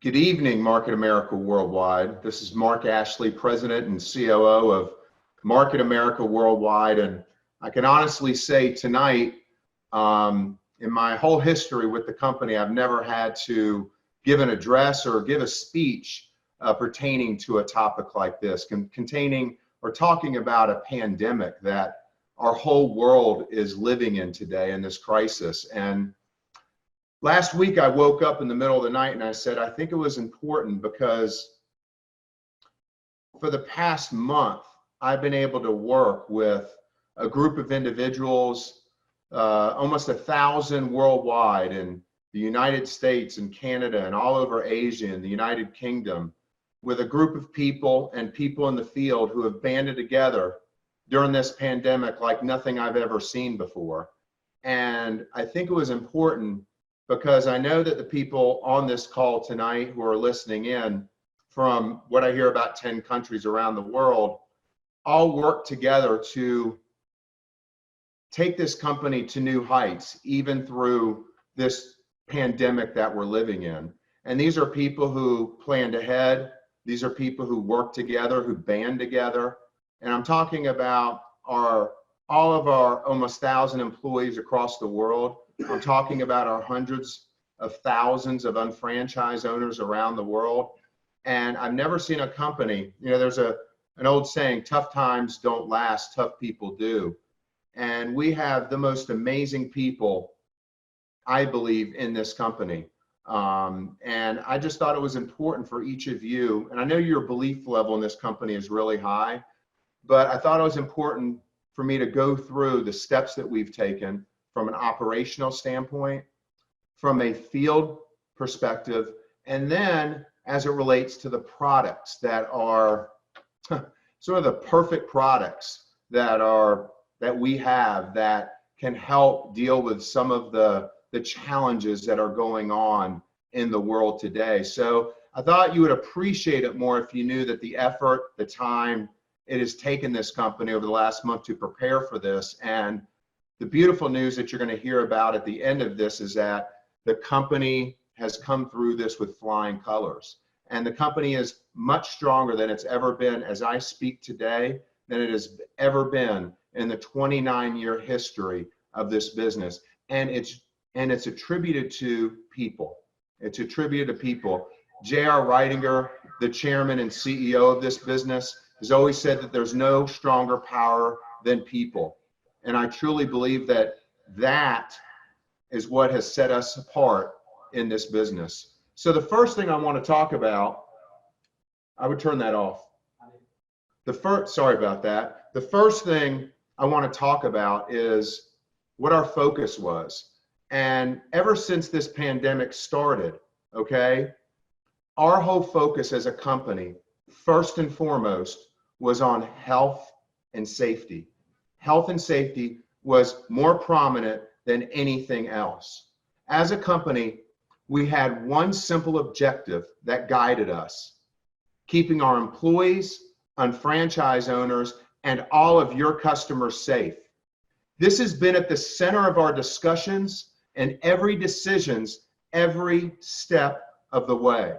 Good evening, Market America Worldwide. This is Marc Ashley, President and COO of Market America Worldwide. And I can honestly say tonight, in my whole history with the company, I've never had to give an address or give a speech pertaining to a topic like this, containing or talking about a pandemic that our whole world is living in today in this crisis. And last week, I woke up in the middle of the night and I said, I think it was important because for the past month, I've been able to work with a group of individuals, almost 1,000 worldwide in the United States and Canada and all over Asia and the United Kingdom, with a group of people and people in the field who have banded together during this pandemic like nothing I've ever seen before. And I think it was important because I know that the people on this call tonight who are listening in from what I hear about 10 countries around the world all work together to take this company to new heights, even through this pandemic that we're living in. And these are people who planned ahead. These are people who work together, who band together. And I'm talking about all of our almost 1,000 employees across the world. I'm talking about our hundreds of thousands of unfranchised owners around the world. And I've never seen a company, there's an old saying, tough times don't last, tough people do. And we have the most amazing people, I believe, in this company. And I just thought it was important for each of you, and I know your belief level in this company is really high, but I thought it was important for me to go through the steps that we've taken from an operational standpoint, from a field perspective, and then as it relates to the products that are sort of the perfect products that we have that can help deal with some of the challenges that are going on in the world today. So I thought you would appreciate it more if you knew that the effort, the time it has taken this company over the last month to prepare for this. And the beautiful news that you're going to hear about at the end of this is that the company has come through this with flying colors. And the company is much stronger than it's ever been as I speak today, than it has ever been in the 29-year history of this business. And it's attributed to people. It's attributed to people. J.R. Reidinger, the chairman and CEO of this business, has always said that there's no stronger power than people. And I truly believe that that is what has set us apart in this business. So the first thing I want to talk about, I would turn that off. Sorry about that. The first thing I want to talk about is what our focus was. And ever since this pandemic started, okay, our whole focus as a company, first and foremost, was on health and safety. Health and safety was more prominent than anything else. As a company, we had one simple objective that guided us: keeping our employees, unfranchised owners, and all of your customers safe. This has been at the center of our discussions and every decisions, every step of the way.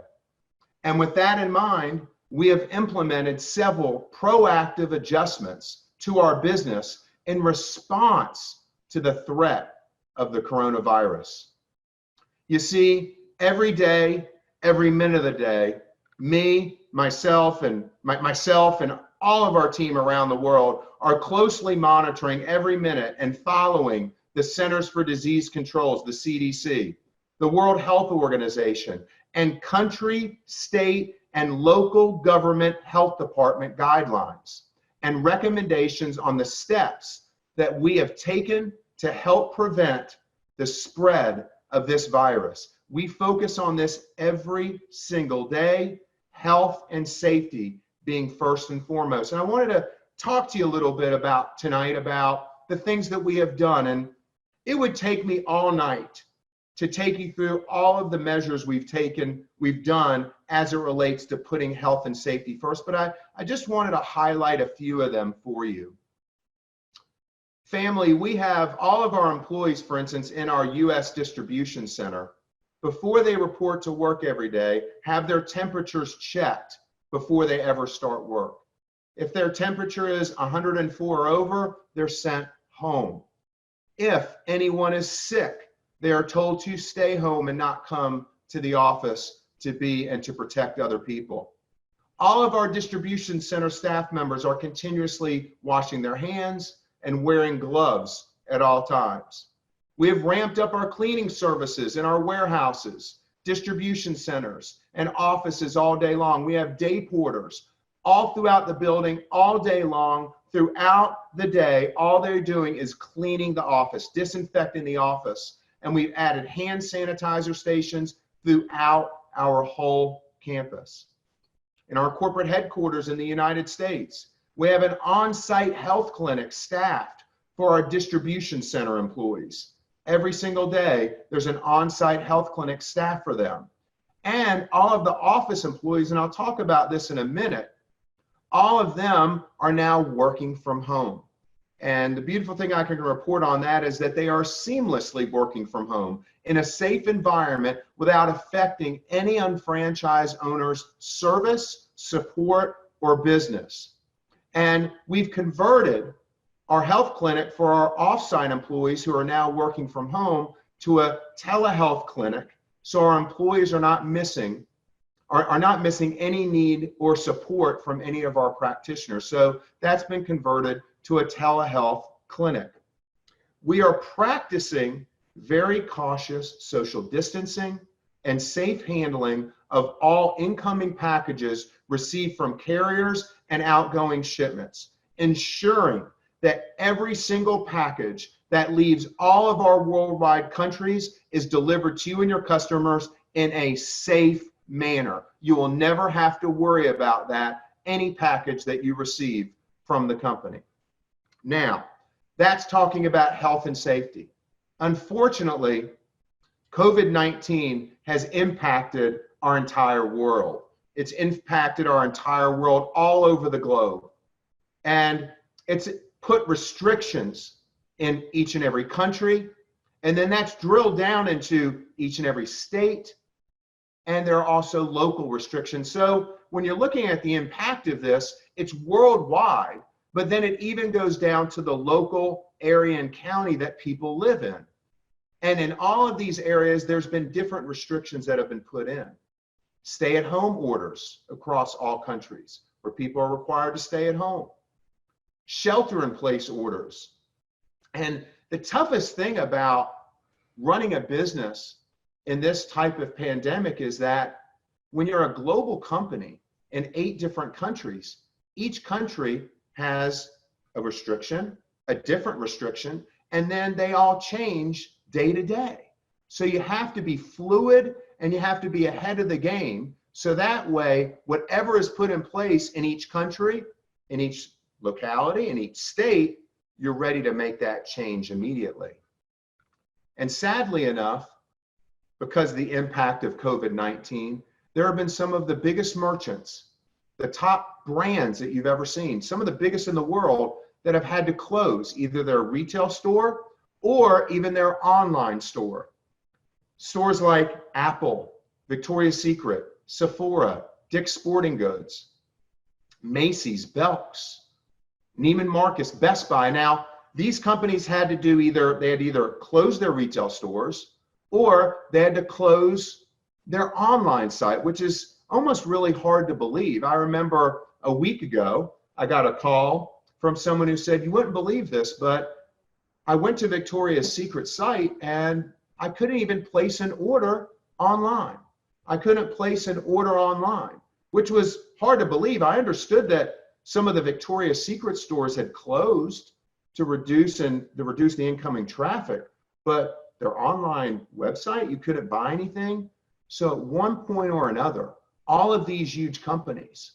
And with that in mind, we have implemented several proactive adjustments to our business in response to the threat of the coronavirus. You see, every day, every minute of the day, myself and all of our team around the world are closely monitoring every minute and following the Centers for Disease Control, the CDC, the World Health Organization, and country, state, and local government health department guidelines and recommendations on the steps that we have taken to help prevent the spread of this virus. We focus on this every single day, health and safety being first and foremost. And I wanted to talk to you a little bit about tonight about the things that we have done. And it would take me all night to take you through all of the measures we've done as it relates to putting health and safety first, but I just wanted to highlight a few of them for you. Family, we have all of our employees, for instance, in our U.S. distribution center. before they report to work every day, have their temperatures checked before they ever start work. If their temperature is 104 or over, they're sent home. If anyone is sick, they are told to stay home and not come to the office to protect other people. All of our distribution center staff members are continuously washing their hands and wearing gloves at all times. We have ramped up our cleaning services in our warehouses, distribution centers, and offices all day long. We have day porters all throughout the building, all day long, throughout the day. All they're doing is cleaning the office, disinfecting the office. And we've added hand sanitizer stations throughout our whole campus. In our corporate headquarters in the United States, we have an on-site health clinic staffed for our distribution center employees. Every single day, there's an on-site health clinic staffed for them. And all of the office employees, and I'll talk about this in a minute, all of them are now working from home. And the beautiful thing I can report on that is that they are seamlessly working from home in a safe environment without affecting any unfranchised owner's service, support, or business. And we've converted our health clinic for our off-site employees who are now working from home to a telehealth clinic, so our employees are not missing any need or support from any of our practitioners. So that's been converted to a telehealth clinic. We are practicing very cautious social distancing and safe handling of all incoming packages received from carriers and outgoing shipments, ensuring that every single package that leaves all of our worldwide countries is delivered to you and your customers in a safe manner. You will never have to worry about that, any package that you receive from the company. Now, that's talking about health and safety. Unfortunately, COVID-19 has impacted our entire world. It's impacted our entire world all over the globe. And it's put restrictions in each and every country. And then that's drilled down into each and every state. And there are also local restrictions. So when you're looking at the impact of this, it's worldwide, but then it even goes down to the local area and county that people live in. And in all of these areas, there's been different restrictions that have been put in. Stay-at-home orders across all countries where people are required to stay at home. Shelter-in-place orders. And the toughest thing about running a business in this type of pandemic is that when you're a global company in 8 different countries, each country has a restriction, a different restriction, and then they all change day to day. So you have to be fluid and you have to be ahead of the game. So that way, whatever is put in place in each country, in each locality, in each state, you're ready to make that change immediately. And sadly enough, because of the impact of COVID-19, there have been some of the biggest merchants, the top brands that you've ever seen, some of the biggest in the world that have had to close either their retail store or even their online store. Stores like Apple, Victoria's Secret, Sephora, Dick's Sporting Goods, Macy's, Belk's, Neiman Marcus, Best Buy. Now, these companies had to do they had either close their retail stores or they had to close their online site, which is almost really hard to believe. I remember a week ago, I got a call from someone who said, "You wouldn't believe this, but I went to Victoria's Secret site and I couldn't even place an order online. I couldn't place an order online," which was hard to believe. I understood that some of the Victoria's Secret stores had closed to reduce the incoming traffic, but their online website, you couldn't buy anything. So at one point or another, all of these huge companies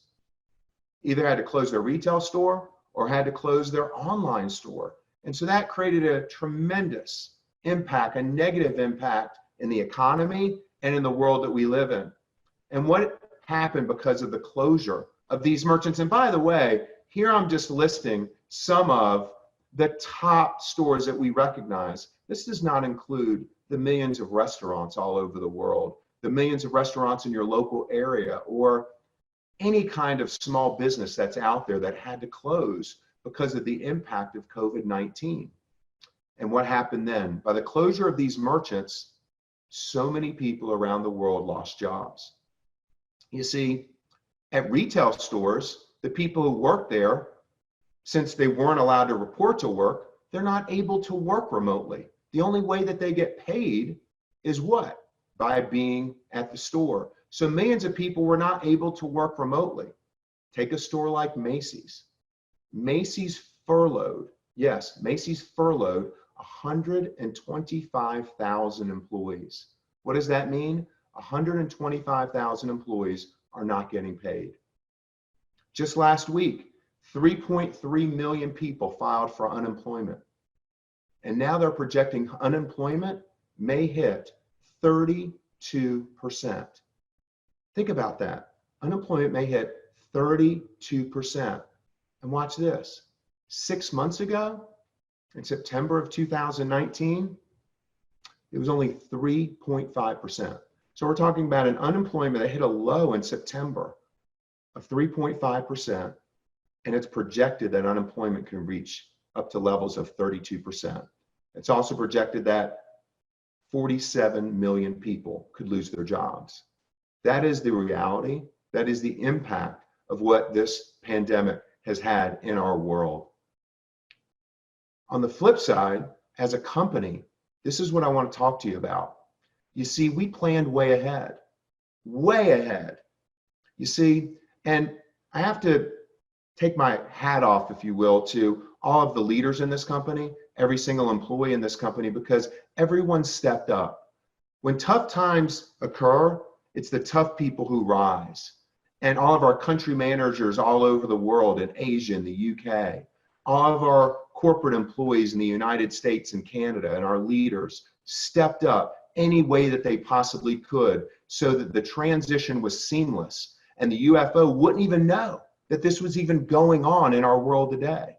either had to close their retail store or had to close their online store. And so that created a tremendous impact, a negative impact in the economy and in the world that we live in. And what happened because of the closure of these merchants? And by the way, here I'm just listing some of the top stores that we recognize. This does not include the millions of restaurants all over the world, the millions of restaurants in your local area, or any kind of small business that's out there that had to close because of the impact of COVID-19. And what happened then? By the closure of these merchants, so many people around the world lost jobs. You see, at retail stores, the people who work there, since they weren't allowed to report to work, they're not able to work remotely. The only way that they get paid is what? By being at the store. So millions of people were not able to work remotely. Take a store like Macy's. Macy's furloughed 125,000 employees. What does that mean? 125,000 employees are not getting paid. Just last week, 3.3 million people filed for unemployment. And now they're projecting unemployment may hit 32%. Think about that. Unemployment may hit 32%. And watch this. 6 months ago, in September of 2019, it was only 3.5%. So we're talking about an unemployment that hit a low in September of 3.5%, and it's projected that unemployment can reach up to levels of 32%. It's also projected that 47 million people could lose their jobs. That is the reality. That is the impact of what this pandemic has had in our world. On the flip side, as a company, this is what I want to talk to you about. You see, we planned way ahead, way ahead. You see, and I have to take my hat off, if you will, to all of the leaders in this company, every single employee in this company, because everyone stepped up. When tough times occur, it's the tough people who rise. And all of our country managers all over the world, in Asia, in the UK, all of our corporate employees in the United States and Canada, and our leaders stepped up any way that they possibly could so that the transition was seamless and the UFO wouldn't even know that this was even going on in our world today.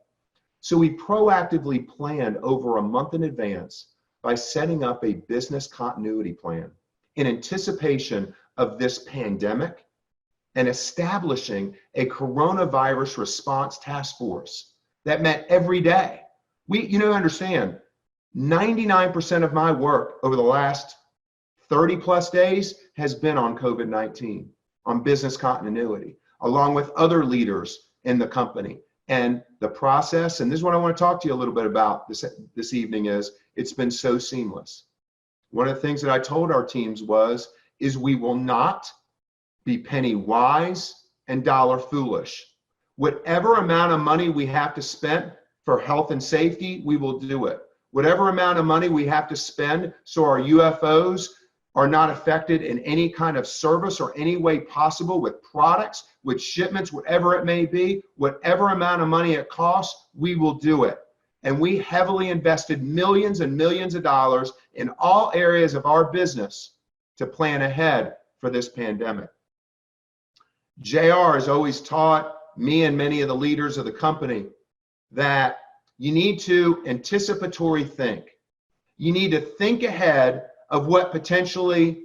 So we proactively planned over a month in advance by setting up a business continuity plan in anticipation of this pandemic and establishing a coronavirus response task force that met every day. Understand, 99% of my work over the last 30 plus days has been on COVID-19, on business continuity, along with other leaders in the company. And the process, and this is what I want to talk to you a little bit about this evening, is it's been so seamless. One of the things that I told our teams is we will not be penny wise and dollar foolish. Whatever amount of money we have to spend for health and safety, we will do it. Whatever amount of money we have to spend so our UFOs are not affected in any kind of service or any way possible with products, with shipments, whatever it may be, whatever amount of money it costs, we will do it. And we heavily invested millions and millions of dollars in all areas of our business to plan ahead for this pandemic. JR has always taught me and many of the leaders of the company that you need to anticipatory think. You need to think ahead of what potentially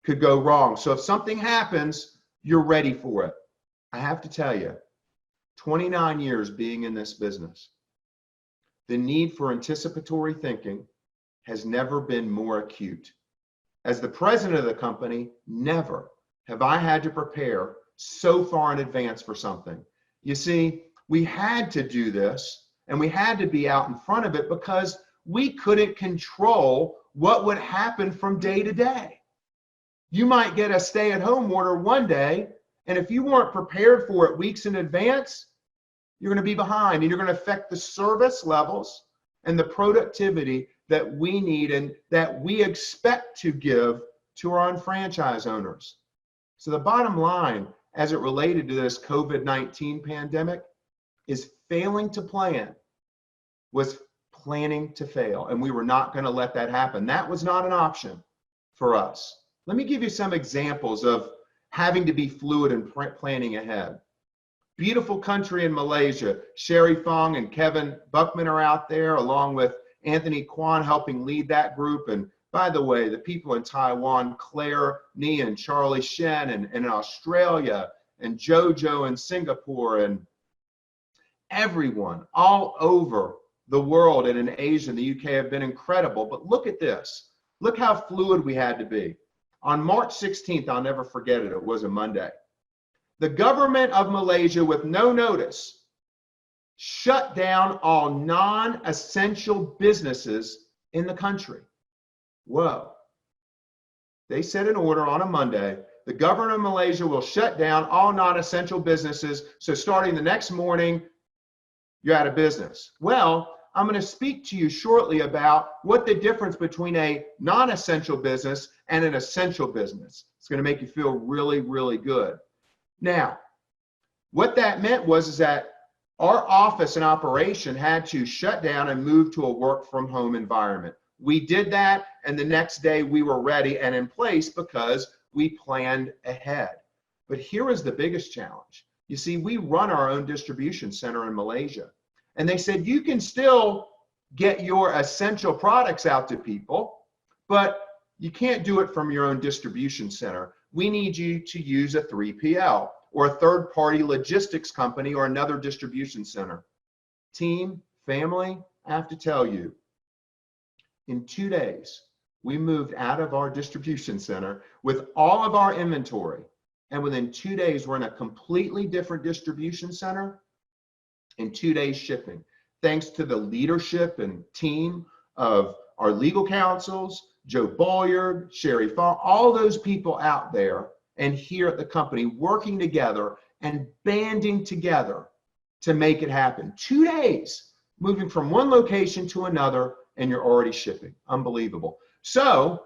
could go wrong. So if something happens, you're ready for it. I have to tell you, 29 years being in this business, the need for anticipatory thinking has never been more acute. As the president of the company, never have I had to prepare so far in advance for something. You see, we had to do this and we had to be out in front of it because we couldn't control what would happen from day to day. You might get a stay-at-home order one day, and if you weren't prepared for it weeks in advance, you're going to be behind, and you're going to affect the service levels and the productivity that we need and that we expect to give to our UnFranchise owners. So the bottom line, as it related to this COVID-19 pandemic, is failing to plan was planning to fail, and we were not going to let that happen. That was not an option for us. Let me give you some examples of having to be fluid and planning ahead. Beautiful country in Malaysia. Sherry Fong and Kevin Buckman are out there, along with Anthony Kwan helping lead that group, and By the way, the people in Taiwan, Claire Ni and Charlie Shen, and in Australia, and Jojo in Singapore, and everyone all over the world and in Asia and the UK have been incredible. But look at this. Look how fluid we had to be. On March 16th, I'll never forget it, it was a Monday, the government of Malaysia, with no notice, shut down all non-essential businesses in the country. Whoa. They set an order on a Monday. The government of Malaysia will shut down all non-essential businesses. So starting the next morning, you're out of business. Well, I'm going to speak to you shortly about what the difference between a non-essential business and an essential business. It's going to make you feel really, really good. Now, what that meant was that our office and operation had to shut down and move to a work from home environment. We did that, and the next day we were ready and in place because we planned ahead. But here is the biggest challenge. You see, we run our own distribution center in Malaysia, and they said you can still get your essential products out to people, but you can't do it from your own distribution center. We need you to use a 3PL or a third-party logistics company or another distribution center. Team, family, I have to tell you, in 2 days, we moved out of our distribution center with all of our inventory. And within 2 days, we're in a completely different distribution center in 2 days shipping. Thanks to the leadership and team of our legal counsels, Joe Boyer, Sherry Fong, all those people out there and here at the company working together and banding together to make it happen. 2 days, moving from one location to another, and you're already shipping. Unbelievable. So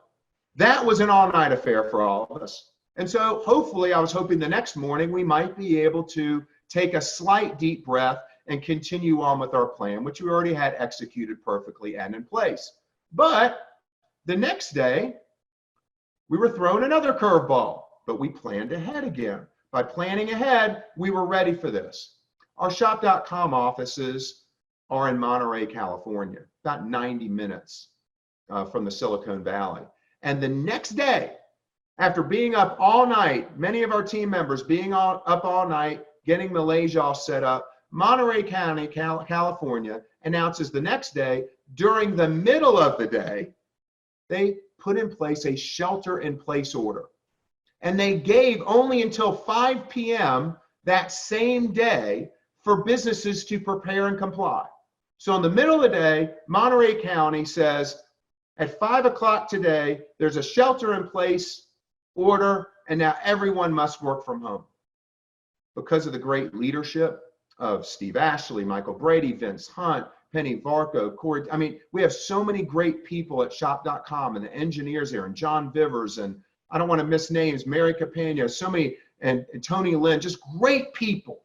that was an all-night affair for all of us. And so hopefully, I was hoping the next morning we might be able to take a slight deep breath and continue on with our plan, which we already had executed perfectly and in place. But the next day, we were thrown another curveball, but we planned ahead again. By planning ahead, we were ready for this. Our shop.com offices are in Monterey, California, about 90 minutes from the Silicon Valley. And the next day, after being up all night, many of our team members being up all night, getting Malaysia all set up, Monterey County, California, announces the next day, during the middle of the day, they put in place a shelter-in-place order. And they gave only until 5 p.m. that same day for businesses to prepare and comply. So in the middle of the day, Monterey County says, at 5 o'clock today, there's a shelter-in-place order, and now everyone must work from home. Because of the great leadership of Steve Ashley, Michael Brady, Vince Hunt, Penny Varco, Corey. I mean, we have so many great people at shop.com and the engineers there, and John Vivers, and I don't want to miss names, Mary Capano, so many, and Tony Lynn, just great people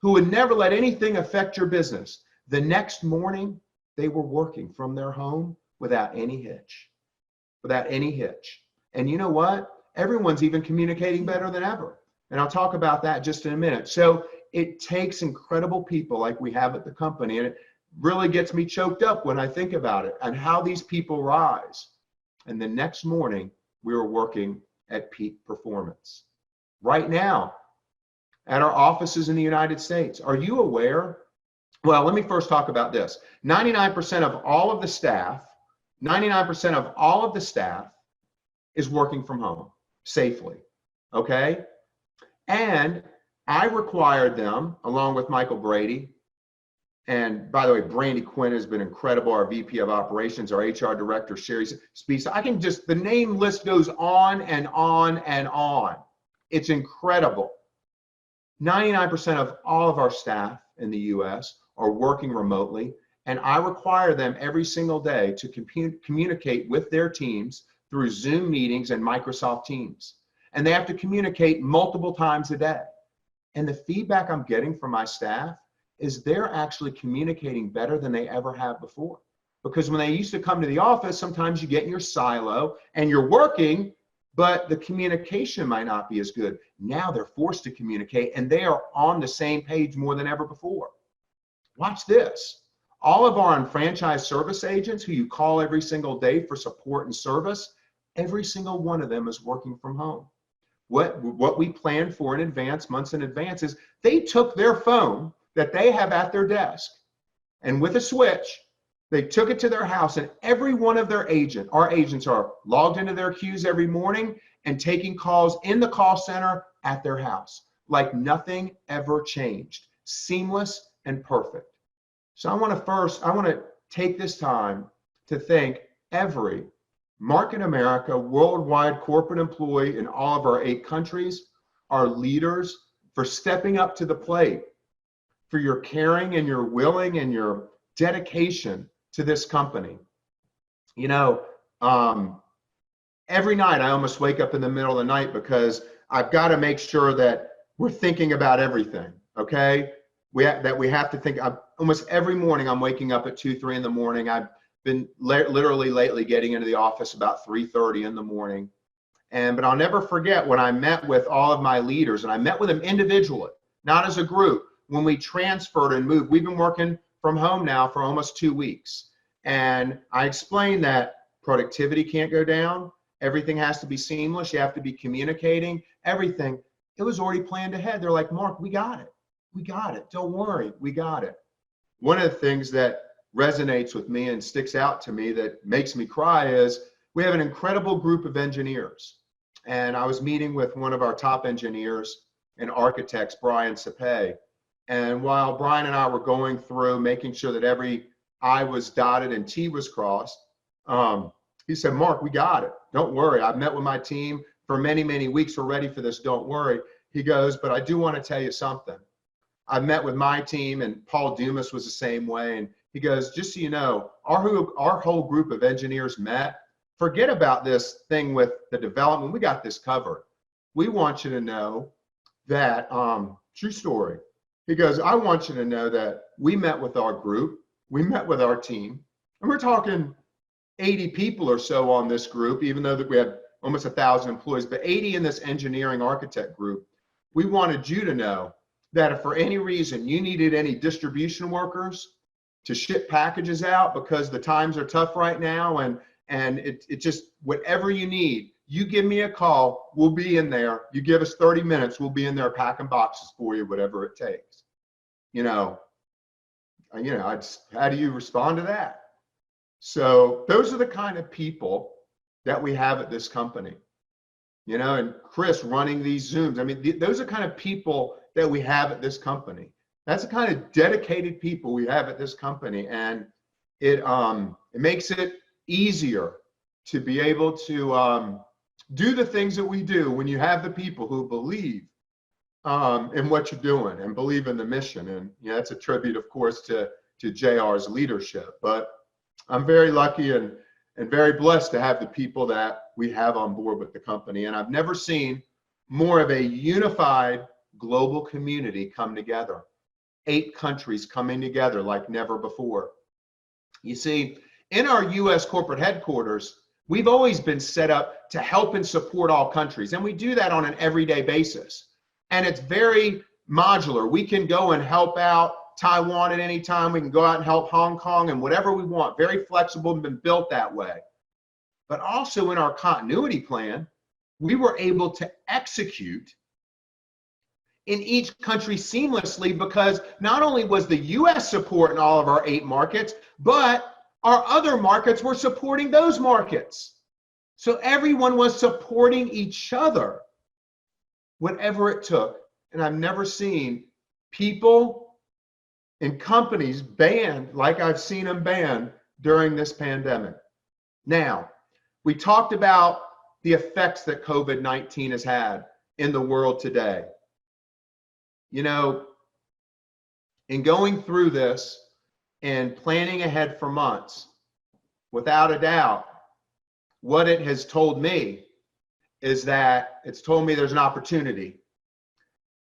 who would never let anything affect your business. The next morning, they were working from their home without any hitch, And you know what? Everyone's even communicating better than ever. And I'll talk about that just in a minute. So it takes incredible people like we have at the company. And it really gets me choked up when I think about it and how these people rise. And the next morning, we were working at peak performance. Right now, at our offices in the United States, are you aware? Well, let me first talk about this. 99% of all of the staff, 99% of all of the staff is working from home safely, okay? And I required them, along with Michael Brady, and by the way, Brandy Quinn has been incredible, our VP of Operations, our HR Director, Sherry Speaks. I can just, the name list goes on and on and on. It's incredible. 99% of all of our staff in the US are working remotely, and I require them every single day to communicate with their teams through Zoom meetings and Microsoft Teams. And they have to communicate multiple times a day. And the feedback I'm getting from my staff is they're actually communicating better than they ever have before. Because when they used to come to the office, sometimes you get in your silo and you're working, but the communication might not be as good. Now they're forced to communicate and they are on the same page more than ever before. Watch this. All of our unfranchised service agents who you call every single day for support and service, every single one of them is working from home. What we planned for in advance, months in advance, is they took their phone that they have at their desk, and with a switch, they took it to their house, and every one of our agents are logged into their queues every morning and taking calls in the call center at their house, like nothing ever changed. Seamless and perfect. So I want to take this time to thank every Market America worldwide corporate employee in all of our 8 countries, our leaders, for stepping up to the plate, for your caring and your willing and your dedication to this company. You know, every night I almost wake up in the middle of the night because I've got to make sure that we're thinking about everything, okay? We have to think. Almost every morning I'm waking up at 2, 3 in the morning. I've been literally lately getting into the office about 3:30 in the morning. But I'll never forget when I met with all of my leaders, and I met with them individually, not as a group. When we transferred and moved, we've been working from home now for almost 2 weeks. And I explained that productivity can't go down. Everything has to be seamless. You have to be communicating, everything. It was already planned ahead. They're like, Mark, we got it. We got it. Don't worry. We got it. One of the things that resonates with me and sticks out to me that makes me cry is we have an incredible group of engineers. And I was meeting with one of our top engineers and architects, Brian Sapay. And while Brian and I were going through making sure that every I was dotted and T was crossed, he said, Mark, we got it. Don't worry. I've met with my team for many, many weeks. We're ready for this. Don't worry. He goes, but I do want to tell you something. I met with my team, and Paul Dumas was the same way. And he goes, just so you know, our whole group of engineers met. Forget about this thing with the development. We got this covered. We want you to know that, true story. He goes, I want you to know that we met with our group. We met with our team. And we're talking 80 people or so on this group, even though that we have almost 1,000 employees, but 80 in this engineering architect group. We wanted you to know that if for any reason you needed any distribution workers to ship packages out because the times are tough right now, and it just, whatever you need, you give me a call, we'll be in there. You give us 30 minutes, we'll be in there packing boxes for you, whatever it takes. How do you respond to that? So those are the kind of people that we have at this company, and Chris running these Zooms. I mean, those are kind of people that we have at this company. That's the kind of dedicated people we have at this company. And it makes it easier to be able to do the things that we do when you have the people who believe in what you're doing and believe in the mission. And that's a tribute, of course, to JR's leadership. But I'm very lucky and very blessed to have the people that we have on board with the company. And I've never seen more of a unified global community come together. 8 countries coming together like never before. You see, in our U.S. corporate headquarters, we've always been set up to help and support all countries. And we do that on an everyday basis. And it's very modular. We can go and help out Taiwan at any time. We can go out and help Hong Kong and whatever we want. Very flexible and been built that way. But also in our continuity plan, we were able to execute in each country seamlessly, because not only was the U.S. support in all of our 8 markets, but our other markets were supporting those markets. So everyone was supporting each other, whatever it took. And I've never seen people and companies banned like I've seen them banned during this pandemic. Now, we talked about the effects that COVID-19 has had in the world today. In going through this and planning ahead for months, without a doubt, what it has told me is that it's told me there's an opportunity.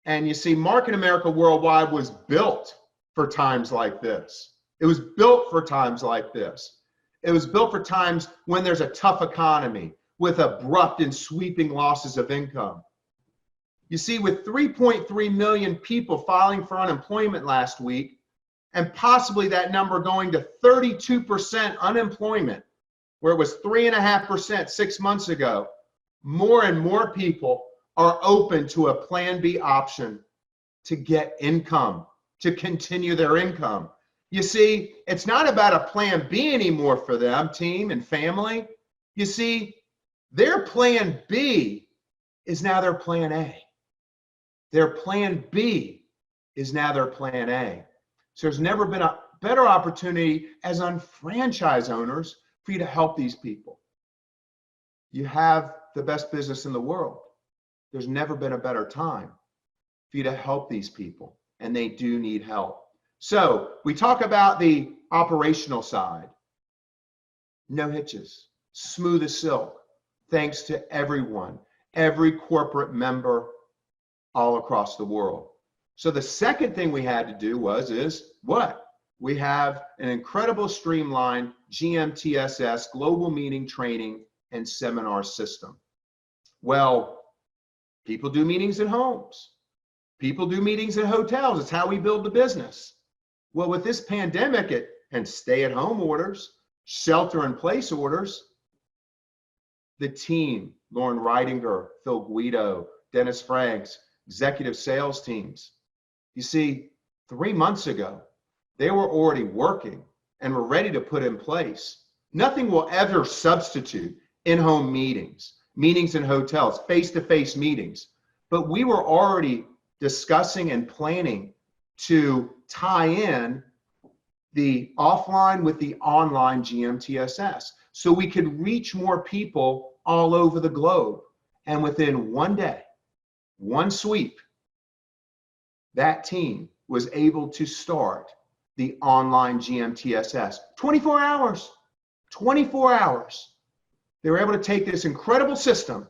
And you see, Market America Worldwide was built for times like this. It was built for times like this. It was built for times when there's a tough economy with abrupt and sweeping losses of income. You see, with 3.3 million people filing for unemployment last week, and possibly that number going to 32% unemployment, where it was 3.5% 6 months ago, more and more people are open to a plan B option to get income, to continue their income. You see, it's not about a plan B anymore for them, team and family. You see, their plan B is now their plan A. Their plan B is now their plan A. So there's never been a better opportunity as unfranchised owners for you to help these people. You have the best business in the world. There's never been a better time for you to help these people, and they do need help. So we talk about the operational side. No hitches, smooth as silk, thanks to everyone, every corporate member all across the world. So the second thing we had to do is what? We have an incredible streamlined GMTSS, global meeting, training, and seminar system. Well, people do meetings at homes. People do meetings at hotels. It's how we build the business. Well, with this pandemic and stay-at-home orders, shelter-in-place orders, the team, Lauren Reidinger, Phil Guido, Dennis Franks, executive sales teams, you see, 3 months ago, they were already working and were ready to put in place. Nothing will ever substitute in-home meetings, meetings in hotels, face-to-face meetings. But we were already discussing and planning to tie in the offline with the online GMTSS so we could reach more people all over the globe. And within one day, one sweep, that team was able to start the online GMTSS. 24 hours, 24 hours. They were able to take this incredible system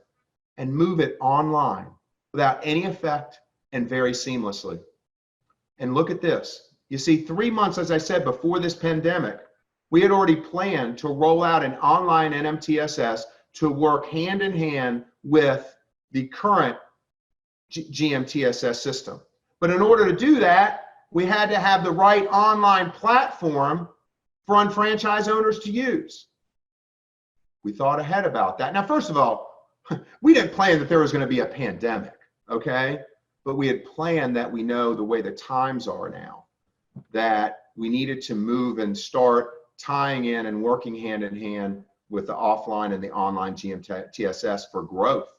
and move it online without any effect and very seamlessly. And look at this. You see, 3 months, as I said, before this pandemic, we had already planned to roll out an online NMTSS to work hand in hand with the current GMTSS system. But in order to do that, we had to have the right online platform for unfranchised owners to use. We thought ahead about that. Now, first of all, we didn't plan that there was going to be a pandemic, okay? But we had planned that we know the way the times are now, that we needed to move and start tying in and working hand in hand with the offline and the online GMTSS for growth.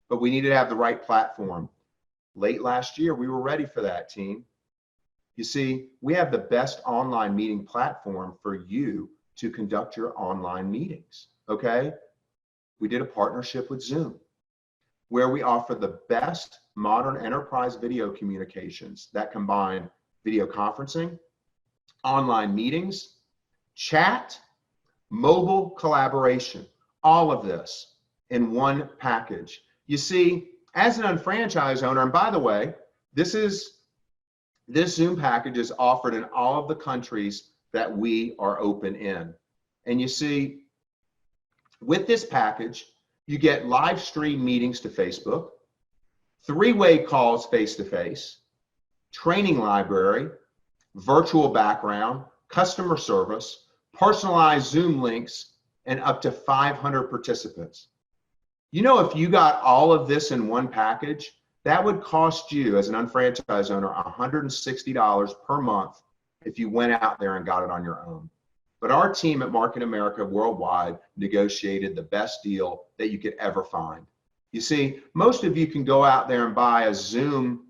But we needed to have the right platform. Late last year, we were ready for that, team. You see, we have the best online meeting platform for you to conduct your online meetings, okay? We did a partnership with Zoom, where we offer the best modern enterprise video communications that combine video conferencing, online meetings, chat, mobile collaboration, all of this in one package. You see, as an unfranchised owner, and by the way, this Zoom package is offered in all of the countries that we are open in. And you see, with this package, you get live stream meetings to Facebook, three-way calls face-to-face, training library, virtual background, customer service, personalized Zoom links, and up to 500 participants. You know, if you got all of this in one package, that would cost you as an unfranchised owner $160 per month if you went out there and got it on your own. But our team at Market America Worldwide negotiated the best deal that you could ever find. You see, most of you can go out there and buy a Zoom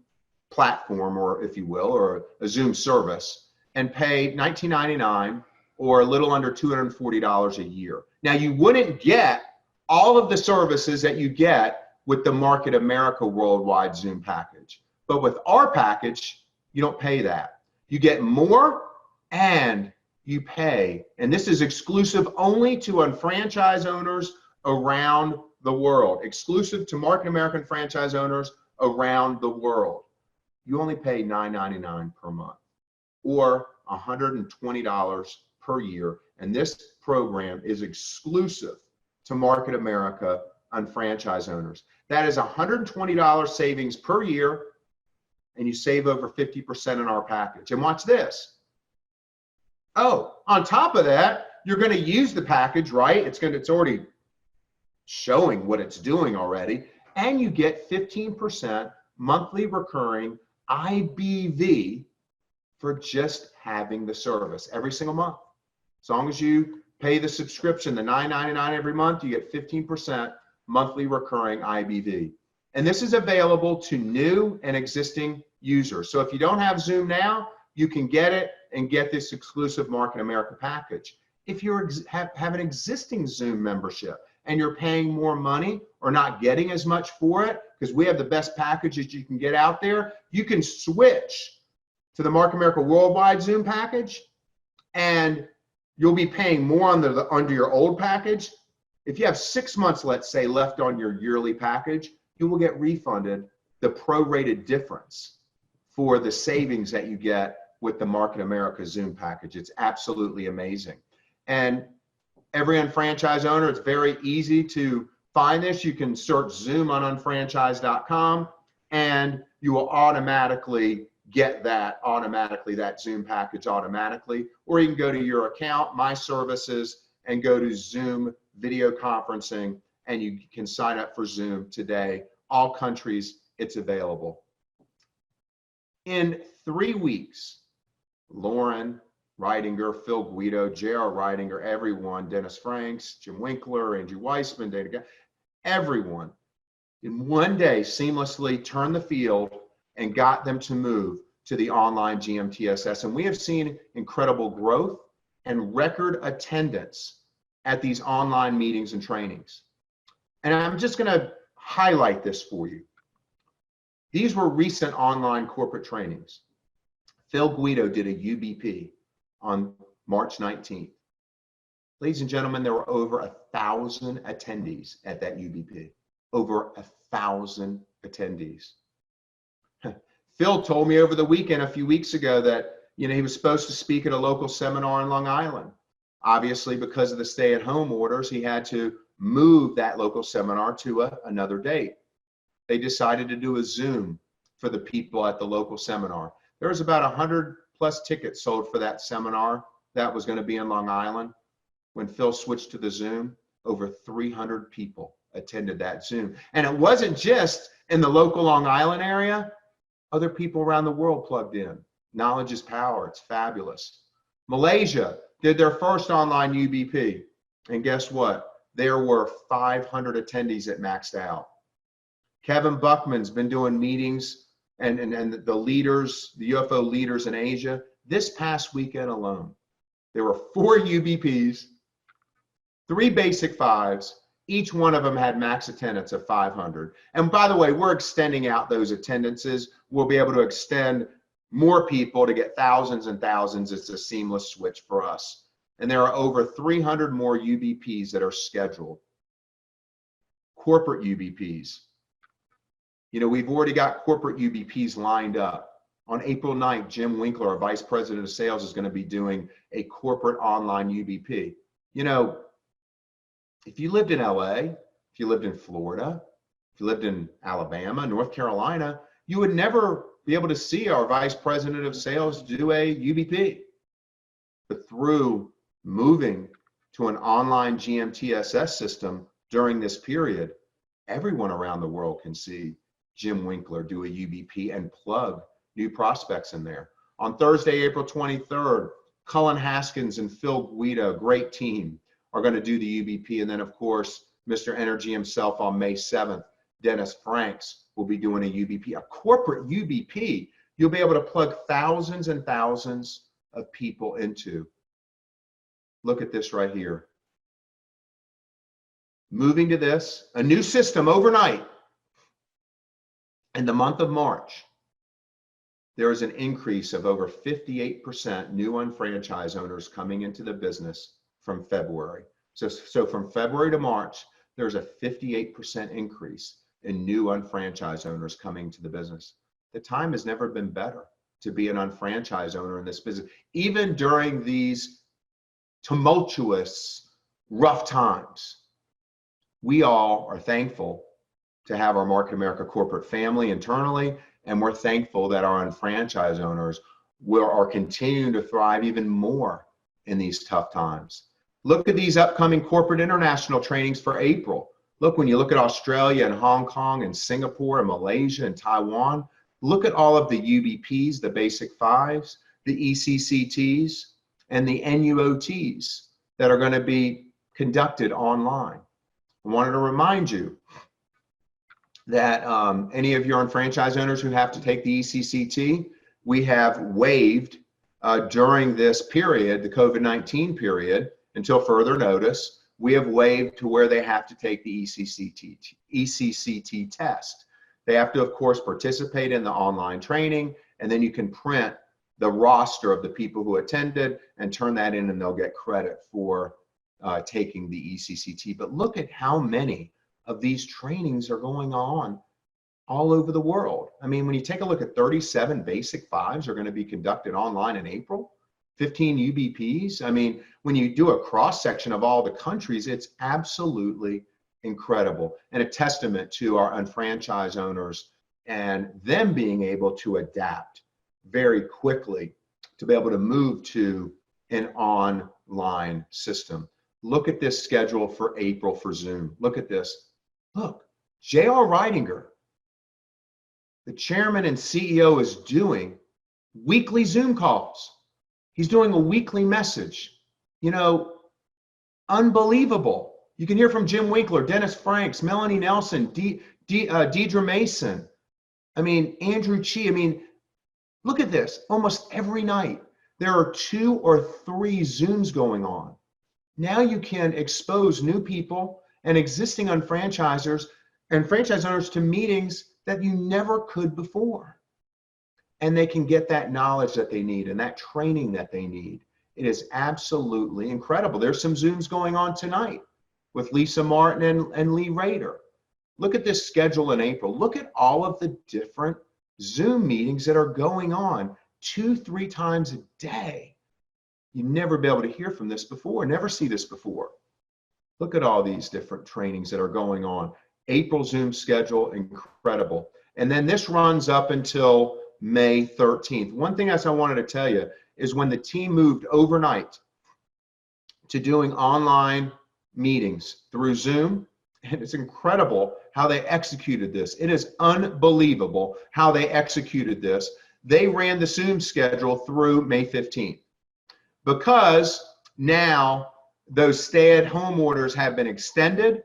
platform, or if you will, or a Zoom service, and pay $19.99 or a little under $240 a year. Now, you wouldn't get all of the services that you get with the Market America Worldwide Zoom package. But with our package, you don't pay that. You get more and you pay. And this is exclusive only to unfranchised owners around the world. Exclusive to Market American franchise owners around the world. You only pay $9.99 per month or $120 per year. And this program is exclusive to Market America unfranchised owners. That is $120 savings per year, and you save over 50% in our package. And watch this. Oh, on top of that, you're going to use the package, right? It's already showing what it's doing already. And you get 15% monthly recurring IBV for just having the service every single month. As long as you pay the subscription, the $9.99 every month, you get 15% monthly recurring IBV. And this is available to new and existing users. So if you don't have Zoom now, you can get it and get this exclusive Market America package. If you have an existing Zoom membership and you're paying more money or not getting as much for it, because we have the best packages you can get out there, you can switch to the Market America Worldwide Zoom package, and you'll be paying more under your old package. If you have 6 months, let's say, left on your yearly package, you will get refunded the prorated difference for the savings that you get with the Market America Zoom package. It's absolutely amazing. And every unfranchised owner, it's very easy to find this. You can search Zoom on unfranchise.com and you will automatically get that Zoom package automatically. Or you can go to your account, My Services, and go to Zoom video conferencing, and you can sign up for Zoom today. All countries, it's available. In 3 weeks, Lauren Reidinger, Phil Guido, J.R. Reidinger, everyone, Dennis Franks, Jim Winkler, Angie Weissman, Dana, everyone, in one day seamlessly turned the field and got them to move to the online GMTSS. And we have seen incredible growth and record attendance at these online meetings and trainings. And I'm just going to highlight this for you. These were recent online corporate trainings. Phil Guido did a UBP on March 19th. Ladies and gentlemen, there were over 1,000 attendees at that UBP. Over 1,000 attendees. Phil told me over the weekend a few weeks ago that he was supposed to speak at a local seminar in Long Island. Obviously, because of the stay-at-home orders, he had to move that local seminar to another date. They decided to do a Zoom for the people at the local seminar. There was about 100 plus tickets sold for that seminar that was going to be in Long Island. When Phil switched to the Zoom, over 300 people attended that Zoom. And it wasn't just in the local Long Island area. Other people around the world plugged in. Knowledge is power. It's fabulous. Malaysia did their first online UBP. And guess what? There were 500 attendees that maxed out. Kevin Buckman's been doing meetings and the leaders, the UFO leaders in Asia. This past weekend alone, there were 4 UBPs, 3 basic 5s. Each one of them had max attendance of 500. And by the way, we're extending out those attendances. We'll be able to extend more people to get thousands and thousands. It's a seamless switch for us. And there are over 300 more UBPs that are scheduled. Corporate UBPs. We've already got corporate UBPs lined up. On April 9th, Jim Winkler, our Vice President of Sales, is going to be doing a corporate online UBP. If you lived in LA, if you lived in Florida, if you lived in Alabama, North Carolina, you would never be able to see our Vice President of Sales do a UBP. But through moving to an online GMTSS system during this period, everyone around the world can see Jim Winkler do a UBP and plug new prospects in there. On Thursday, April 23rd, Cullen Haskins and Phil Guido, great team, are going to do the UBP. And then, of course, Mr. Energy himself on May 7th, Dennis Franks, will be doing a UBP, a corporate UBP. You'll be able to plug thousands and thousands of people into. Look at this right here. Moving to this, a new system overnight. In the month of March, there is an increase of over 58% new unfranchised owners coming into the business from February. So from February to March, there's a 58% increase in new unfranchised owners coming to the business. The time has never been better to be an unfranchised owner in this business. Even during these tumultuous, rough times, we all are thankful to have our Market America corporate family internally, and we're thankful that our unfranchised owners are continuing to thrive even more in these tough times. Look at these upcoming corporate international trainings for April. Look, when you look at Australia and Hong Kong and Singapore and Malaysia and Taiwan, look at all of the UBPs, the basic fives, the ECCTs, and the NUOTs that are going to be conducted online. I wanted to remind you that any of your UnFranchise owners who have to take the ECCT, we have waived during this period, the COVID-19 period, until further notice, we have waived to where they have to take the ECCT test. They have to, of course, participate in the online training, and then you can print the roster of the people who attended and turn that in, and they'll get credit for taking the ECCT. But look at how many of these trainings are going on all over the world. I mean, when you take a look at 37 basic fives are going to be conducted online in April, 15 UBPs. I mean, when you do a cross section of all the countries, it's absolutely incredible and a testament to our UnFranchise owners and them being able to adapt very quickly to be able to move to an online system. Look at this schedule for April for Zoom. Look at this. Look, J.R. Reidinger, the chairman and CEO, is doing weekly Zoom calls. He's doing a weekly message. You know, unbelievable. You can hear from Jim Winkler, Dennis Franks, Melanie Nelson, Deidre Mason. I mean, Andrew Chi. I mean, look at this. Almost every night, there are 2 or 3 Zooms going on. Now you can expose new people and existing unfranchisers and franchise owners to meetings that you never could before. And they can get that knowledge that they need and that training that they need. It is absolutely incredible. There's some Zooms going on tonight with Lisa Martin and Lee Rader. Look at this schedule in April. Look at all of the different Zoom meetings that are going on 2-3 times a day. You never be able to hear from this before, never see this before. Look at all these different trainings that are going on. April Zoom schedule, incredible. And then this runs up until May 13th. One thing else I wanted to tell you is when the team moved overnight to doing online meetings through Zoom, and it's incredible how they executed this. It is unbelievable how they executed this. They ran the Zoom schedule through May 15th because now those stay-at-home orders have been extended.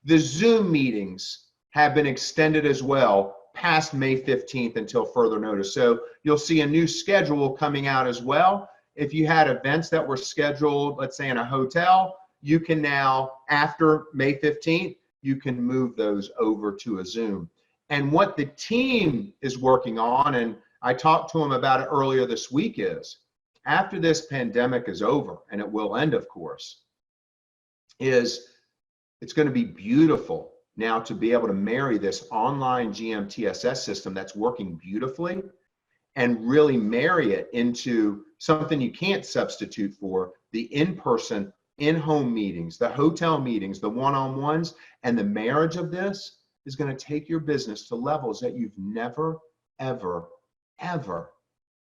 The Zoom meetings have been extended as well past May 15th until further notice. So you'll see a new schedule coming out as well. If you had events that were scheduled, let's say in a hotel, you can now, after May 15th, you can move those over to a Zoom. And what the team is working on, and I talked to them about it earlier this week, is after this pandemic is over, and it will end, of course, is it's going to be beautiful now to be able to marry this online GMTSS system that's working beautifully and really marry it into something you can't substitute for, the in-person, in-home meetings, the hotel meetings, the one-on-ones, and the marriage of this is going to take your business to levels that you've never, ever, ever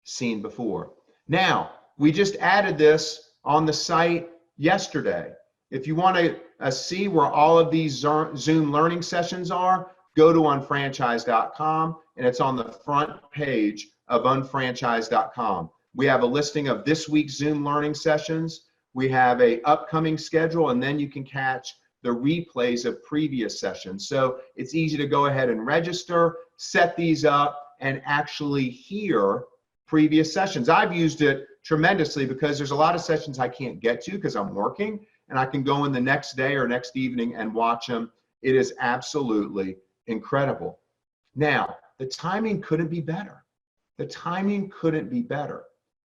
seen before. Now, we just added this on the site yesterday. If you want to see where all of these Zoom learning sessions are, go to unfranchise.com, and it's on the front page of unfranchise.com. We have a listing of this week's Zoom learning sessions. We have an upcoming schedule, and then you can catch the replays of previous sessions. So it's easy to go ahead and register, set these up, and actually hear previous sessions. I've used it tremendously because there's a lot of sessions I can't get to because I'm working, and I can go in the next day or next evening and watch them. It is absolutely incredible. Now, the timing couldn't be better. The timing couldn't be better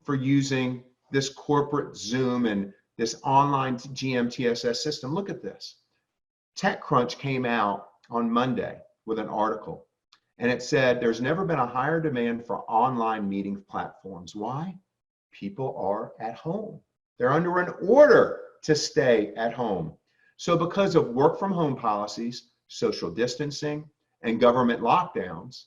for using this corporate Zoom and this online GMTSS system. Look at this. TechCrunch came out on Monday with an article, and it said there's never been a higher demand for online meeting platforms. Why? People are at home. They're under an order to stay at home. So because of work from home policies, social distancing, and government lockdowns,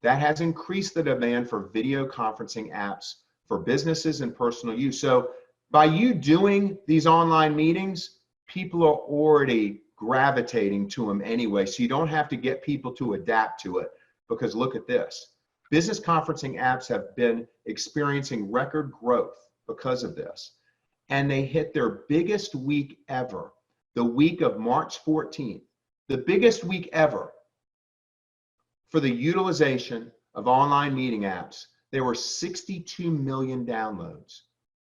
that has increased the demand for video conferencing apps for businesses and personal use. So By you doing these online meetings, people are already gravitating to them anyway. So you don't have to get people to adapt to it, because look at this. Business conferencing apps have been experiencing record growth because of this. And they hit their biggest week ever, the week of March 14th, the biggest week ever for the utilization of online meeting apps. There were 62 million downloads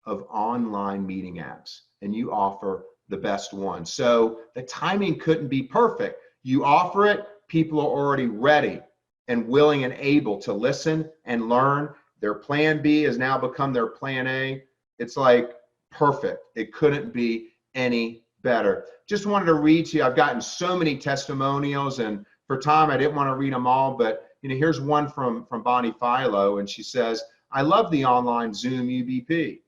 of online meeting apps, and you offer the best one. So the timing couldn't be perfect. You offer it, people are already ready and willing and able to listen and learn. Their plan B has now become their plan A. It's like perfect. It couldn't be any better. Just wanted to read to you. I've gotten so many testimonials, and for time I didn't want to read them all, but here's one from Bonnie Philo, and she says, I love the online Zoom UBP.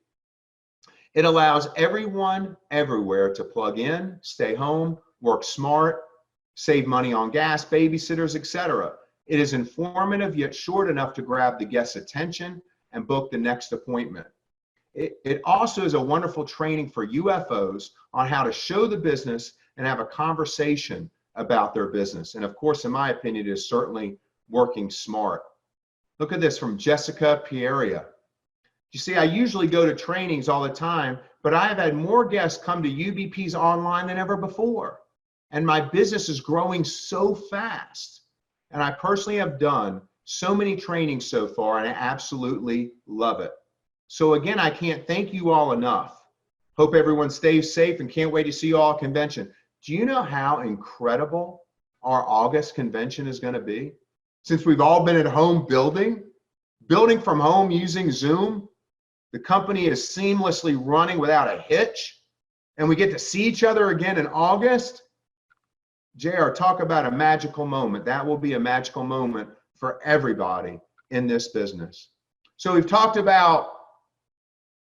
It allows everyone everywhere to plug in, stay home, work smart, save money on gas, babysitters, etc. It is informative yet short enough to grab the guest's attention and book the next appointment. It also is a wonderful training for UFOs on how to show the business and have a conversation about their business. And of course, in my opinion, it is certainly working smart. Look at this from Jessica Pieria. You see, I usually go to trainings all the time, but I have had more guests come to UBPs online than ever before. And my business is growing so fast. And I personally have done so many trainings so far, and I absolutely love it. So again, I can't thank you all enough. Hope everyone stays safe and can't wait to see you all at convention. Do you know how incredible our August convention is going to be? Since we've all been at home building from home using Zoom, the company is seamlessly running without a hitch, and we get to see each other again in August. JR, talk about a magical moment. That will be a magical moment for everybody in this business. So we've talked about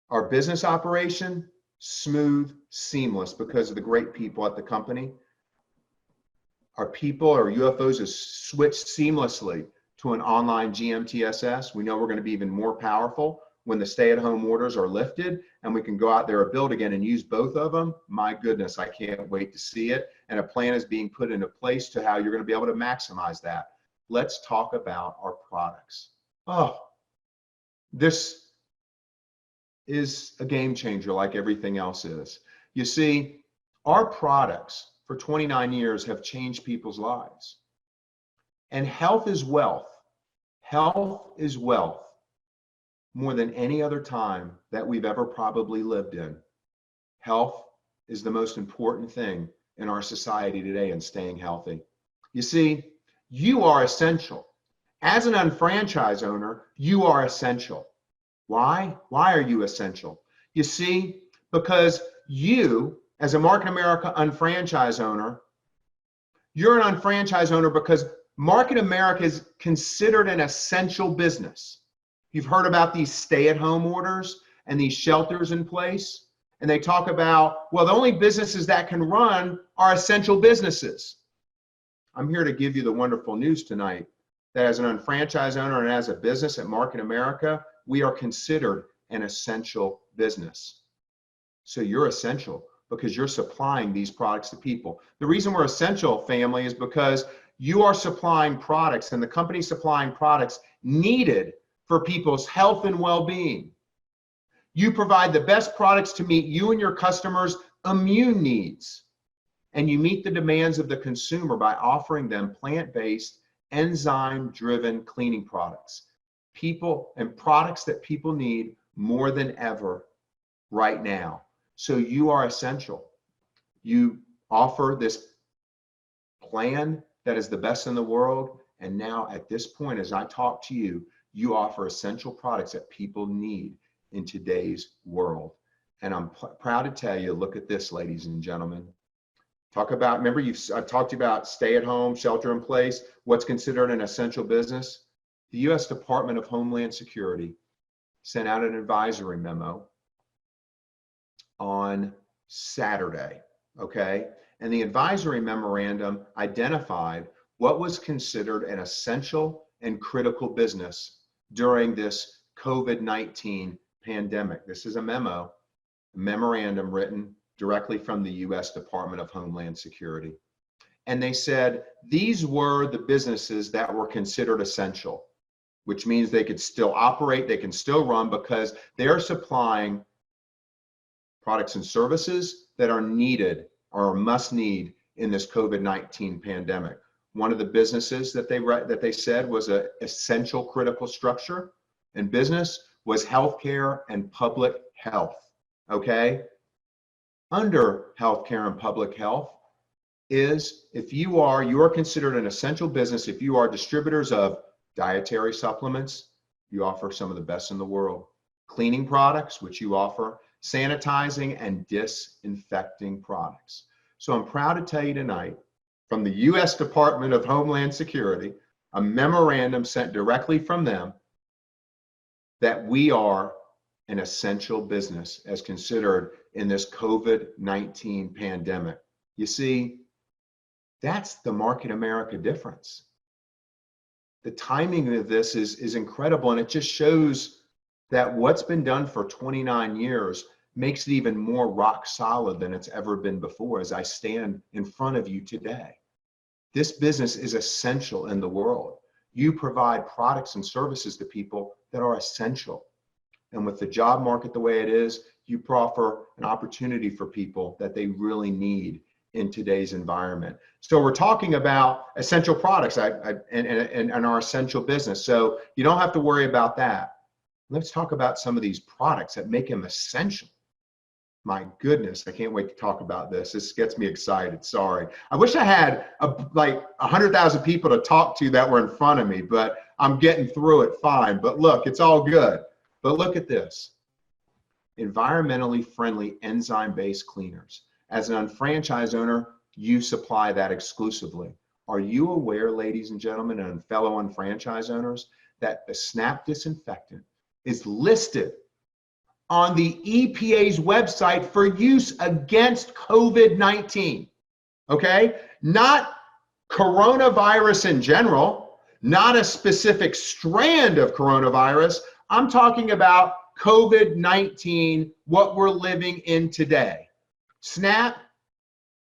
our business operation, smooth, seamless because of the great people at the company. Our people, our UFOs, has switched seamlessly to an online GMTSS. We know we're going to be even more powerful when the stay-at-home orders are lifted and we can go out there and build again and use both of them. My goodness, I can't wait to see it. And a plan is being put into place to how you're going to be able to maximize that. Let's talk about our products. Oh, this is a game changer like everything else is. You see, our products for 29 years have changed people's lives. And health is wealth. Health is wealth more than any other time that we've ever probably lived in. Health is the most important thing in our society today, and staying healthy. You see, you are essential. As an unfranchised owner, you are essential. Why? Why are you essential? You see, because you, as a Market America unfranchised owner, you're an unfranchised owner because Market America is considered an essential business. You've heard about these stay-at-home orders and these shelters in place, and they talk about, well, the only businesses that can run are essential businesses. I'm here to give you the wonderful news tonight that as an unfranchised owner and as a business at Market America, we are considered an essential business. So you're essential because you're supplying these products to people. The reason we're essential, family, is because you are supplying products, and the company supplying products needed for people's health and well-being. You provide the best products to meet you and your customers' immune needs. And you meet the demands of the consumer by offering them plant-based, enzyme-driven cleaning products. People and products that people need more than ever right now. So you are essential. You offer this plan that is the best in the world. And now at this point, as I talk to you, you offer essential products that people need in today's world. And I'm proud to tell you, look at this, ladies and gentlemen. Talk about, remember, I've talked to you about stay-at-home, shelter-in-place, what's considered an essential business. The U.S. Department of Homeland Security sent out an advisory memo on Saturday, okay? And the advisory memorandum identified what was considered an essential and critical business during this COVID-19 pandemic. This is a memo a memorandum written directly from the US Department of Homeland Security. And they said these were the businesses that were considered essential, which means they could still operate, they can still run because they're supplying products and services that are needed or must need in this COVID-19 pandemic. One of the businesses that they said was an essential critical structure in business was healthcare and public health. Okay? Under healthcare and public health is if you are considered an essential business if you are distributors of dietary supplements, you offer some of the best in the world. Cleaning products, which you offer, sanitizing and disinfecting products. So I'm proud to tell you tonight, from the US Department of Homeland Security, a memorandum sent directly from them, that we are an essential business as considered in this COVID-19 pandemic. You see, that's the Market America difference. The timing of this is incredible, and it just shows that what's been done for 29 years makes it even more rock solid than it's ever been before as I stand in front of you today. This business is essential in the world. You provide products and services to people that are essential. And with the job market the way it is, you offer an opportunity for people that they really need in today's environment. So we're talking about essential products and our essential business. So you don't have to worry about that. Let's talk about some of these products that make them essential. My goodness, I can't wait to talk about this. This gets me excited. Sorry. I wish I had like 100,000 people to talk to that were in front of me, but I'm getting through it fine. But look, it's all good. But look at this. Environmentally friendly enzyme-based cleaners. As an UnFranchise owner, you supply that exclusively. Are you aware, ladies and gentlemen, and fellow UnFranchise owners, that the Snap disinfectant is listed on the EPA's website for use against COVID-19, okay? Not coronavirus in general, not a specific strand of coronavirus. I'm talking about COVID-19, what we're living in today. Snap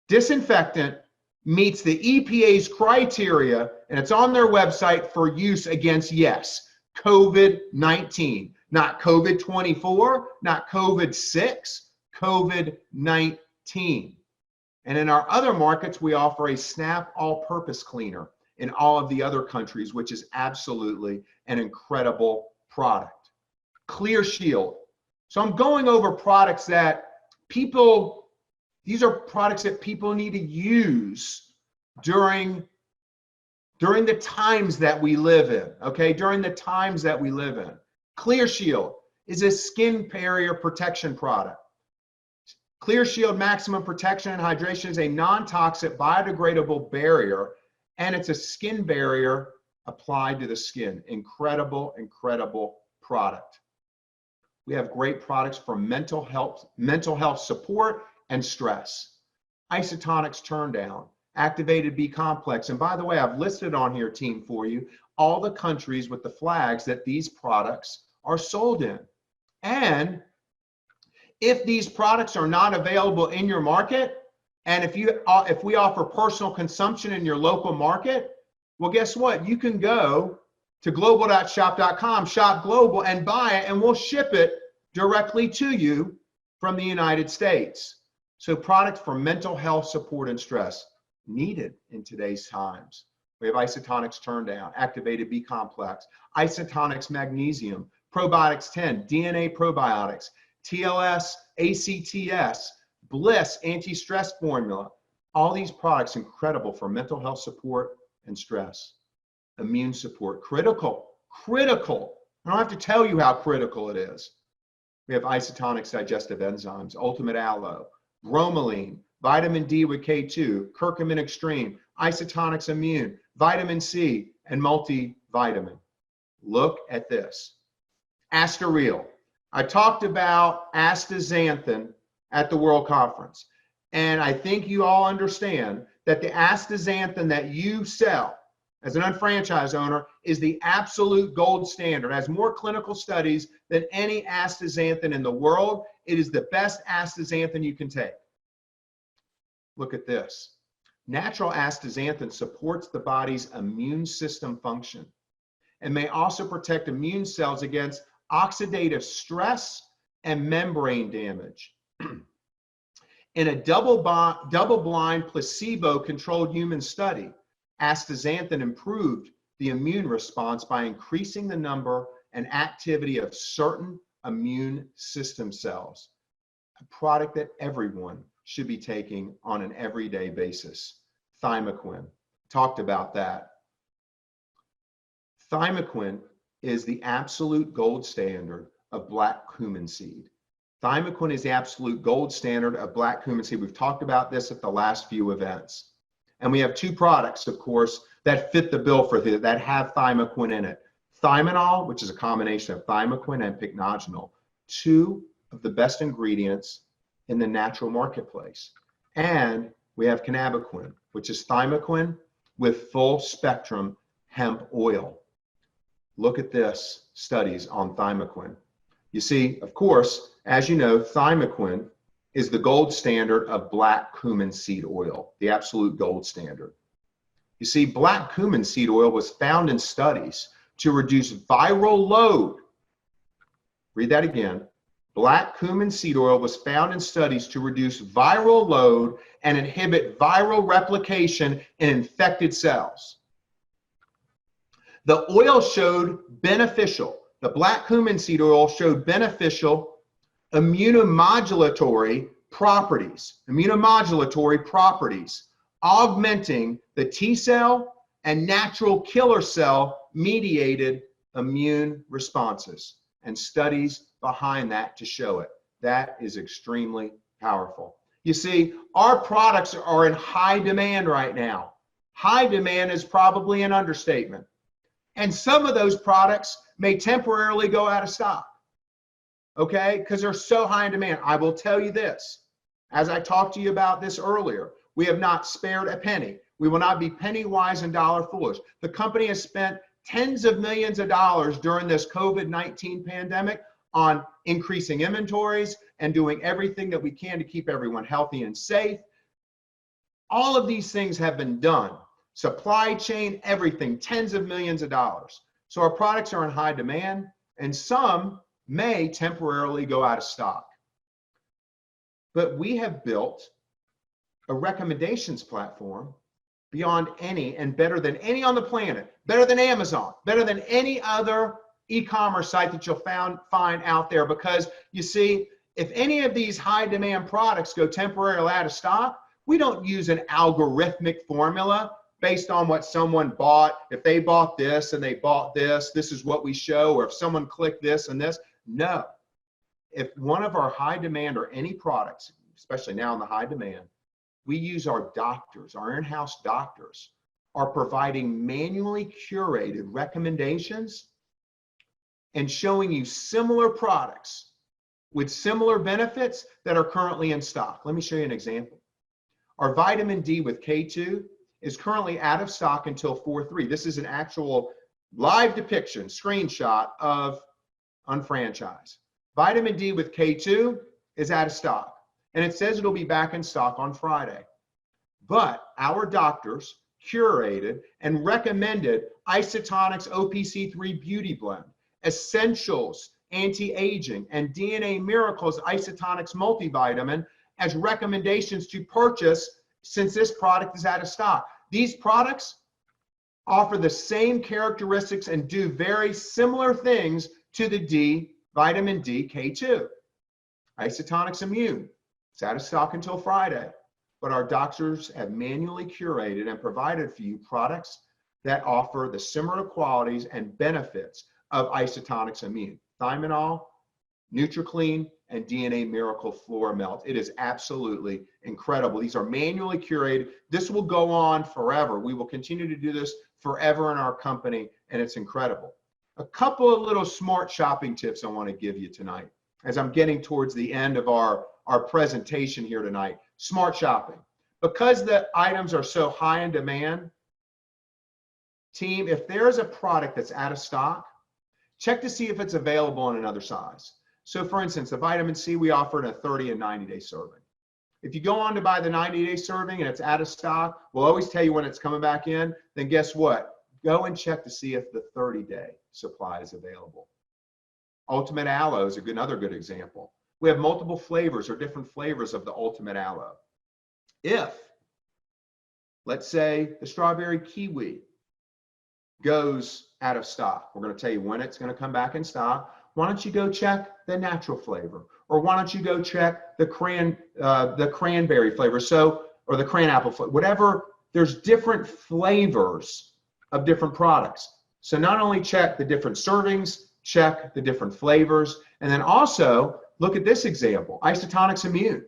disinfectant meets the EPA's criteria, and it's on their website for use against, yes, COVID-19. Not COVID-24, not COVID-6, COVID-19. And in our other markets, we offer a Snap all-purpose cleaner in all of the other countries, which is absolutely an incredible product. Clear Shield. So I'm going over products that these are products that people need to use during the times that we live in, okay? During the times that we live in. Clear Shield is a skin barrier protection product. Clear Shield Maximum Protection and Hydration is a non-toxic biodegradable barrier, and it's a skin barrier applied to the skin. Incredible, incredible product. We have great products for mental health support and stress. Isotonics Turn Down, Activated B Complex. And by the way, I've listed on here, team, for you, all the countries with the flags that these products are sold in. And if these products are not available in your market, and if we offer personal consumption in your local market, well, guess what? You can go to global.shop.com, shop global, and buy it, and we'll ship it directly to you from the United States. So products for mental health support and stress needed in today's times. We have Isotonics Turn Down, Activated B Complex, Isotonics Magnesium, Probiotics 10, DNA Probiotics, TLS, ACTS, Bliss Anti-Stress Formula. All these products incredible for mental health support and stress. Immune support, critical. I don't have to tell you how critical it is. We have Isotonics Digestive Enzymes, Ultimate Aloe, Bromelain, Vitamin D with K2, Curcumin Extreme, Isotonics Immune, Vitamin C, and Multivitamin. Look at this. AstaReal. I talked about Astaxanthin at the World Conference, and I think you all understand that the Astaxanthin that you sell as an unfranchised owner, is the absolute gold standard. It has more clinical studies than any astaxanthin in the world. It is the best astaxanthin you can take. Look at this. Natural astaxanthin supports the body's immune system function and may also protect immune cells against oxidative stress and membrane damage. In a double-blind, placebo-controlled human study, astaxanthin improved the immune response by increasing the number and activity of certain immune system cells, a product that everyone should be taking on an everyday basis. Thymoquin, talked about that. Thymoquin is the absolute gold standard of black cumin seed. Thymoquin is the absolute gold standard of black cumin seed. We've talked about this at the last few events. And we have two products, of course, that fit the bill for this, that have thymoquin in it. Thimonol, which is a combination of thymoquin and pycnogenol, two of the best ingredients in the natural marketplace. And we have cannabiquin, which is thymoquin with full spectrum hemp oil. Look at this, studies on thymoquin. You see, of course, as you know, thymoquin is the gold standard of black cumin seed oil, the absolute gold standard. You see, black cumin seed oil was found in studies to reduce viral load. Read that again. Black cumin seed oil was found in studies to reduce viral load and inhibit viral replication in infected cells. The oil showed beneficial, the black cumin seed oil showed beneficial immunomodulatory properties, augmenting the T cell and natural killer cell mediated immune responses, and studies behind that to show it. That is extremely powerful. You see, our products are in high demand right now. High demand is probably an understatement. And some of those products may temporarily go out of stock, okay? Because they're so high in demand. I will tell you this, as I talked to you about this earlier, we have not spared a penny. We will not be penny wise and dollar foolish. The company has spent tens of millions of dollars during this COVID-19 pandemic on increasing inventories and doing everything that we can to keep everyone healthy and safe. All of these things have been done. Supply chain, everything, tens of millions of dollars. So our products are in high demand, and some may temporarily go out of stock. But we have built a recommendations platform beyond any and better than any on the planet, better than Amazon, better than any other e-commerce site that you'll find out there. Because you see, if any of these high demand products go temporarily out of stock, we don't use an algorithmic formula based on what someone bought. If they bought this and they bought this, this is what we show, or if someone clicked this and this. No. If one of our high demand or any products, especially now in the high demand, we use our doctors, our in-house doctors are providing manually curated recommendations and showing you similar products with similar benefits that are currently in stock. Let me show you an example. Our vitamin D with K2 is currently out of stock until 4/3. This is an actual live depiction, screenshot of UnFranchise. Vitamin D with K2 is out of stock, and it says it'll be back in stock on Friday. But our doctors curated and recommended Isotonics OPC3 Beauty Blend, Essentials Anti-Aging, and DNA Miracles Isotonics Multivitamin as recommendations to purchase since this product is out of stock. These products offer the same characteristics and do very similar things to the vitamin D K2. Isotonics Immune, it's out of stock until Friday, but our doctors have manually curated and provided for you products that offer the similar qualities and benefits of Isotonics Immune. Thimonol, NutriClean, and DNA Miracle Floor Melt. It is absolutely incredible. These are manually curated. This will go on forever. We will continue to do this forever in our company, and it's incredible. A couple of little smart shopping tips I want to give you tonight as I'm getting towards the end of our presentation here tonight. Smart shopping. Because the items are so high in demand, team, if there's a product that's out of stock, check to see if it's available in another size. So for instance, the vitamin C we offer in a 30 and 90-day serving. If you go on to buy the 90-day serving and it's out of stock, we'll always tell you when it's coming back in, then guess what? Go and check to see if the 30-day supply is available. Ultimate Aloe is another good example. We have multiple flavors or different flavors of the Ultimate Aloe. If, let's say, the strawberry kiwi goes out of stock, we're going to tell you when it's going to come back in stock. Why don't you go check the natural flavor, or why don't you go check the cranberry flavor, or the cran apple flavor, whatever. There's different flavors of different products. So not only check the different servings, check the different flavors, and then also look at this example, Isotonics Immune.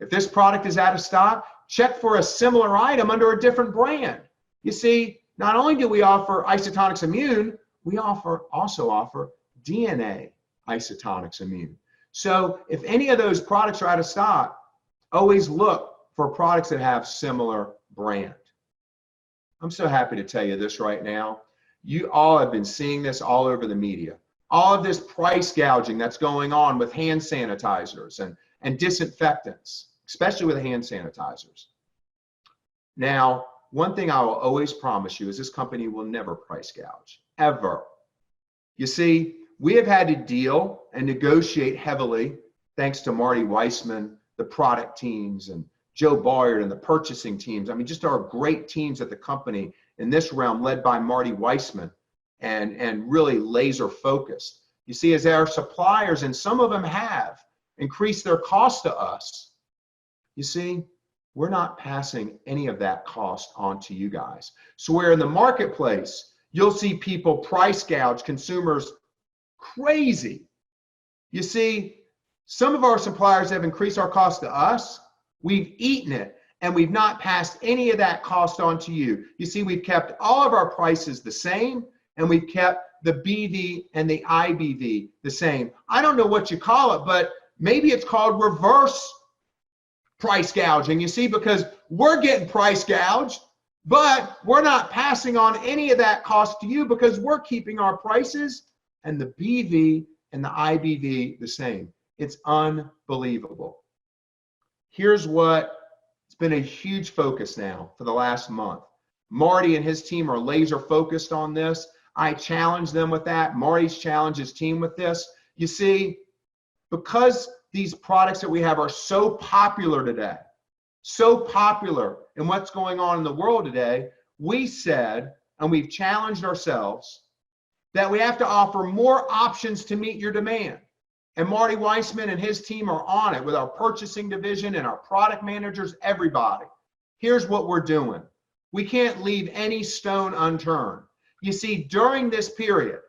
If this product is out of stock, check for a similar item under a different brand. You see, not only do we offer Isotonics Immune, we also offer DNA Isotonics Immune. So if any of those products are out of stock, always look for products that have similar brand. I'm so happy to tell you this right now. You all have been seeing this all over the media. All of this price gouging that's going on with hand sanitizers and disinfectants, especially with hand sanitizers. Now, one thing I will always promise you is this company will never price gouge, ever. You see, we have had to deal and negotiate heavily, thanks to Marty Weissman, the product teams, and Joe Boyard and the purchasing teams. I mean, just our great teams at the company in this realm, led by Marty Weissman, and really laser focused. You see, as our suppliers, and some of them have increased their cost to us, you see, we're not passing any of that cost on to you guys. So where in the marketplace, you'll see people price gouge consumers crazy. You see, some of our suppliers have increased our cost to us. We've eaten it, and we've not passed any of that cost on to you. You see, we've kept all of our prices the same, and we've kept the BV and the IBV the same. I don't know what you call it, but maybe it's called reverse price gouging, you see, because we're getting price gouged, but we're not passing on any of that cost to you because we're keeping our prices and the BV and the IBV the same. It's unbelievable. Here's what it's been a huge focus now for the last month. Marty and his team are laser focused on this. I challenge them with that. Marty's challenged his team with this. You see, because these products that we have are so popular today, so popular in what's going on in the world today, we said, and we've challenged ourselves, that we have to offer more options to meet your demand. And Marty Weissman and his team are on it with our purchasing division and our product managers, everybody. Here's what we're doing. We can't leave any stone unturned. You see, during this period,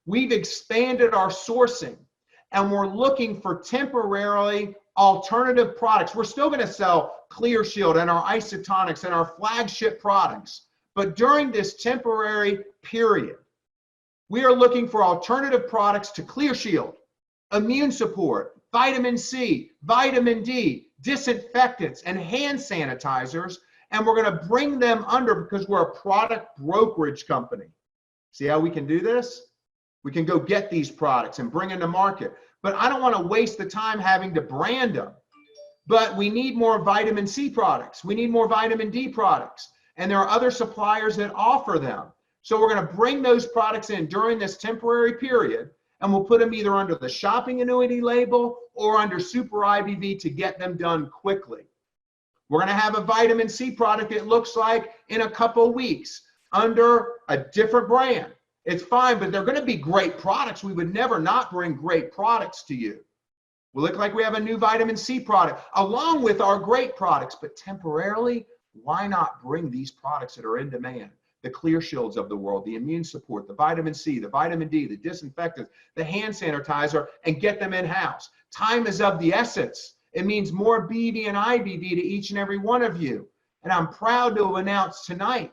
we've expanded our sourcing, and we're looking for temporarily alternative products. We're still going to sell Clear Shield and our isotonics and our flagship products. But during this temporary period, we are looking for alternative products to Clear Shield, immune support, vitamin C, vitamin D, disinfectants, and hand sanitizers. And we're going to bring them under because we're a product brokerage company. See how we can do this? We can go get these products and bring them to market. But I don't want to waste the time having to brand them. But we need more vitamin C products. We need more vitamin D products. And there are other suppliers that offer them. So we're going to bring those products in during this temporary period, and we'll put them either under the shopping annuity label or under Super IBV to get them done quickly. We're going to have a vitamin C product, it looks like, in a couple weeks under a different brand. It's fine, but they're going to be great products. We would never not bring great products to you. We look like we have a new vitamin C product along with our great products, but temporarily, why not bring these products that are in demand? The Clear Shields of the world, the immune support, the vitamin C, the vitamin D, the disinfectants, the hand sanitizer, and get them in-house. Time is of the essence. It means more BV and IBV to each and every one of you. And I'm proud to announce tonight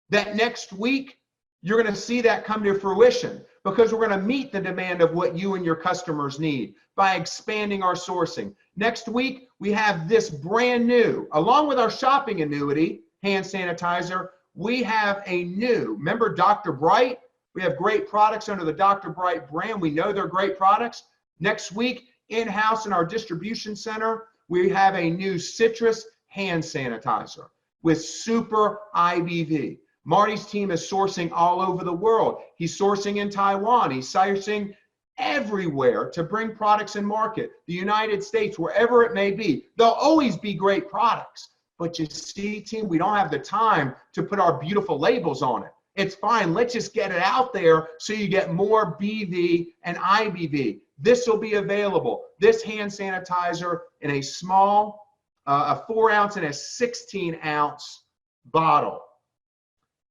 that next week, you're going to see that come to fruition because we're going to meet the demand of what you and your customers need by expanding our sourcing. Next week, we have this brand new, along with our shopping annuity, hand sanitizer, we have a new, remember Dr. Bright? We have great products under the Dr. Bright brand. We know they're great products. Next week, in-house in our distribution center, we have a new citrus hand sanitizer with super IBV. Marty's team is sourcing all over the world. He's sourcing in Taiwan. He's sourcing everywhere to bring products in market. The United States, wherever it may be. There'll always be great products. But you see, team, we don't have the time to put our beautiful labels on it. It's fine. Let's just get it out there so you get more BV and IBV. This will be available. This hand sanitizer in a small, a 4-ounce and a 16-ounce bottle.